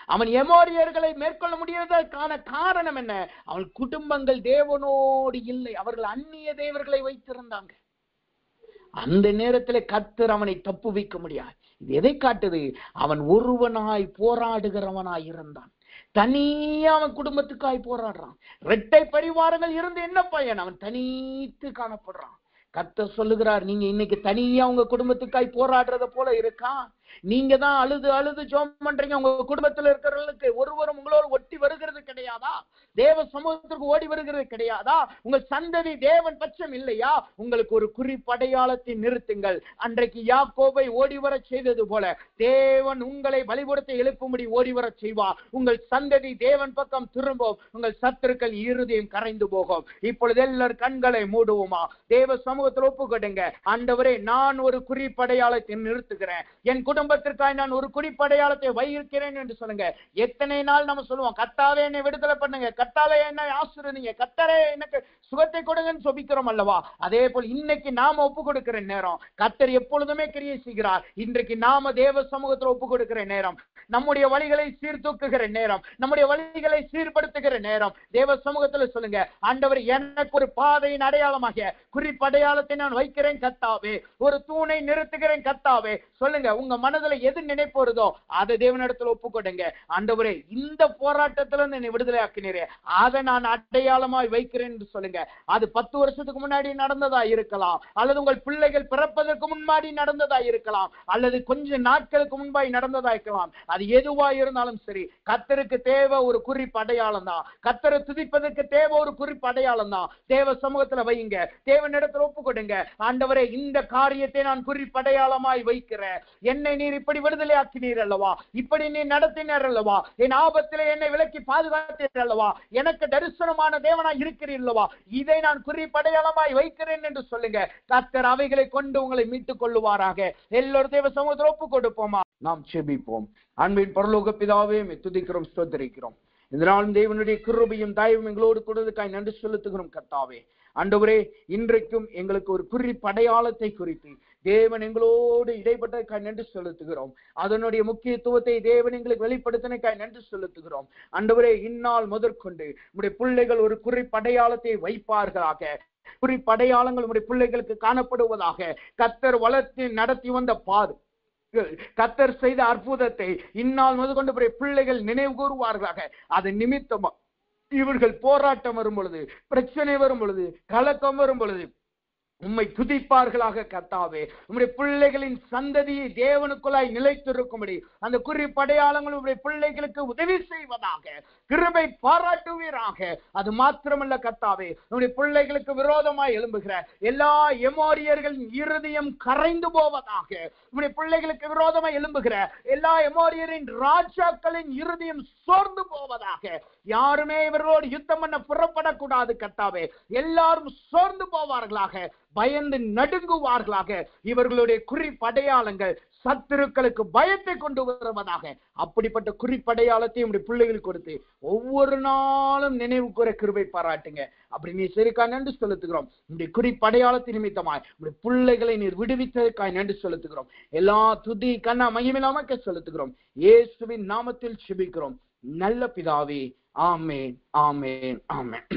அவன் எமோரியர்களை மேற்கொள்ள முடியாததற்கான காரணம் என்ன? அவன் குடும்பங்கள் தேவனோடு இல்லை, அவர்கள் அந்நிய தெய்வர்களை வைத்திருந்தாங்க. அந்த நேரத்தில் கர்த்தர் அவனை தப்புவிக்க முடியாது. இது எதை காட்டுது? அவன் ஒருவனாய் போராடுகிறவனாய் இருந்தான். தனியா அவன் குடும்பத்துக்காய் போராடுறான். இரட்டை பரிவாரங்கள் இருந்து என்ன பயன்? அவன் தனித்து காணப்படுறான். கர்த்தர் சொல்லுகிறார், நீங்க இன்னைக்கு தனியா உங்க குடும்பத்துக்காய் போராடுறத போல இருக்கா? நீங்க தான் அழுது அழுது ஜெபம் பண்றீங்க. உங்க குடும்பத்துல இருக்கிறவங்களுக்கு ஒருவரும் உங்களோட ஒட்டி வருகிறது கிடையாதா? தேவ சமூகத்திற்கு ஓடி வருகிறது கிடையாதா? உங்கள் சந்ததி தேவன் பட்சம் இல்லையா? உங்களுக்கு ஒரு குறிப்படையாளத்தை நிறுத்துங்கள். அன்றைக்கு யாக்கோபை ஓடி வர செய்தது போல தேவன் உங்களை பலிபீடத்தை எழுப்பும்படி ஓடி வர செய்வார். உங்கள் சந்ததி தேவன் பக்கம் திரும்பும். உங்கள் சத்துருக்கள் இருதயம் கரைந்து போகும். இப்பொழுது எல்லாரும் கண்களை மூடுவோமா? தேவ சமூகத்தில் ஒப்புக்கொடுங்க. ஆண்டவரே, நான் ஒரு குறிப்படையாளத்தை நிறுத்துகிறேன். என் குடும்ப குடும்பத்திற்காய் நான் ஒரு குறிப்படையாளத்தை வைக்கிறேன் என்று சொல்லுங்க. எத்தனை நாள் நம்ம சொல்லுவோம், கர்த்தாவே என்னை விடுதலை பண்ணுங்க, கர்த்தாவே என்னை ஆசீர்வதிங்க, கர்த்தரே எனக்கு சுகத்தை கொடுங்கன்னு சொபிக்கிறோம் அல்லவா? அதே போல் இன்னைக்கு நாம ஒப்பு கொடுக்கிற நேரம், கர்த்தர் எப்பொழுதுமே கிரியை செய்கிறார். இன்றைக்கு நாம தேவ சமூகத்தில் ஒப்பு கொடுக்கிற நேரம், நம்முடைய வழிகளை சீர்தூக்குகிற நேரம், நம்முடைய வழிகளை சீர்படுத்துகிற நேரம். தேவ சமூகத்தில் சொல்லுங்க, ஆண்டவர் எனக்கு ஒரு பாதையின் அடையாளமாக குறிப்படையாளத்தை நான் வைக்கிறேன் கர்த்தாவே, ஒரு தூணை நிறுத்துகிறேன் கர்த்தாவே. சொல்லுங்க, உங்க மனதில் எது நினைப்பு வருதோ அதை தேவனிடத்தில் ஒப்பு கொடுங்க. ஆண்டவரே, இந்த போராட்டத்துல என்னை விடுதலை ஆக்கினீரே, அதை நான் அடையாளமாய் வைக்கிறேன் என்று சொல்லுங்க. அது 10 வருஷத்துக்கு முன்னாடி நடந்ததா இருக்கலாம், அல்லது உங்கள் பிள்ளைகள் பிறப்பதற்கு முன்னாடி நடந்ததா இருக்கலாம், அல்லது கொஞ்ச நாட்களுக்கு முன்பாய் நடந்ததா இருக்கலாம். அது எதுவா இருந்தாலும் சரி, கர்த்தருக்கு தேவை ஒரு குறிப்பு அடையாளம் தான். கர்த்தரை துதிப்பதற்கு தேவை ஒரு குறிப்பு அடையாளம் தான். தேவ சமூகத்துல வைங்க, தேவனிடத்தில் ஒப்பு கொடுங்க. ஆண்டவரே, இந்த காரியத்தை நான் குறிப்படையாளமாய் வைக்கிறேன். என்னை நீர் இப்படி விடுதலை ஆக்கினீர் அல்லவா, இப்படி நீ நடத்தினர் அல்லவா, என் ஆபத்திலே என்னை விலக்கி பாதுகாத்தீர் அல்லவா, எனக்கு தரிசனமான தேவனாய் இருக்கிறீர் அல்லவா, இதை நான் குறிப்படையாளமாய் வைக்கிறேன் என்று சொல்லுங்க. கர்த்தர் அவைகளை கொண்டு உங்களை மீட்டுக் கொள்ளுவாராக. எல்லோரும் தேவ சமூகத்தில் ஒப்பு கொடுப்போமா? நாம் செபிப்போம். அன்பின் பரலோக பிதாவே, துதிக்கிறோம், ஸ்தோத்திரிக்கிறோம். இதனால் தேவனுடைய கிருபையும் தயவும் எங்களோடு கொடுத்ததுக்காய் நன்றி செலுத்துகிறோம் கர்த்தாவே. ஆண்டவரே, இன்றைக்கும் எங்களுக்கு ஒரு குறிப்படையாளத்தை குறித்து தேவன் எங்களோடு இடைப்பட்டதற்காய் நன்றி செலுத்துகிறோம். அதனுடைய முக்கியத்துவத்தை தேவன் எங்களுக்கு வெளிப்படுத்தினக்காய் நன்றி செலுத்துகிறோம். ஆண்டவரே, இந்நாள் முதற்கொண்டு உம்முடைய பிள்ளைகள் ஒரு குறிப்படையாளத்தை வைப்பார்களாக. குறிப்படையாளங்கள் உம்முடைய பிள்ளைகளுக்கு காணப்படுவதாக. கர்த்தர் வளர்த்து நடத்தி வந்த பாது, கர்த்தர் செய்த அற்புதத்தை இந்நாள் முதற்கொண்டு பிள்ளைகள் நினைவு கூறுவார்களாக. அது நிமித்தமா இவர்கள் போராட்டம் வரும் பொழுது, பிரச்சனை வரும் பொழுது, கலக்கம் வரும் பொழுது உம்மை துதிப்பார்களாக கர்த்தாவே. உம்முடைய பிள்ளைகளின் சந்ததியை தேவனுக்குள்ளாய் நிலைத்திருக்கும்படி அந்த குறிப்படையாளங்கள் உம்முடைய பிள்ளைகளுக்கு உதவி செய்வதாக. கிருபை பாராட்டுவீராக. அது மாத்திரமல்ல கர்த்தாவே, உம்முடைய பிள்ளைகளுக்கு விரோதமாய் எழும்புகிற எல்லா எமோரியர்களின் இருதயம் கரைந்து போவதாக. உம்முடைய பிள்ளைகளுக்கு விரோதமாய் எழும்புகிற எல்லா எமோரியரின் ராஜாக்களின் இருதயம் சோர்ந்து போவதாக. யாருமே இவர்களோடு யுத்தம் பண்ண புறப்படக்கூடாது கர்த்தாவே. எல்லாரும் சோர்ந்து போவார்களாக, பயந்து நடுங்குவார்களாக. இவர்களுடைய குறிப்படையாளங்கள் சத்துருக்களுக்கு பயத்தை கொண்டு வருவதாக. அப்படிப்பட்ட குறிப்படையாளத்தை உடைய பிள்ளைகளுக்கு கொடுத்து ஒவ்வொரு நாளும் நினைவு கூற கிருபை பாராட்டுங்க. அப்படி நீ சரிக்காய் நன்றி செலுத்துகிறோம். உடைய குறிப்படையாளத்தின் நிமித்தமாய் உடைய பிள்ளைகளை நீர் விடுவித்ததற்காய் நன்றி செலுத்துகிறோம். எல்லா துதி கண்ணா மகிமையிலாம செலுத்துகிறோம். இயேசுவின் நாமத்தில் செபிக்கிறோம் நல்ல பிதாவே. ஆமென், ஆமென், ஆமென்.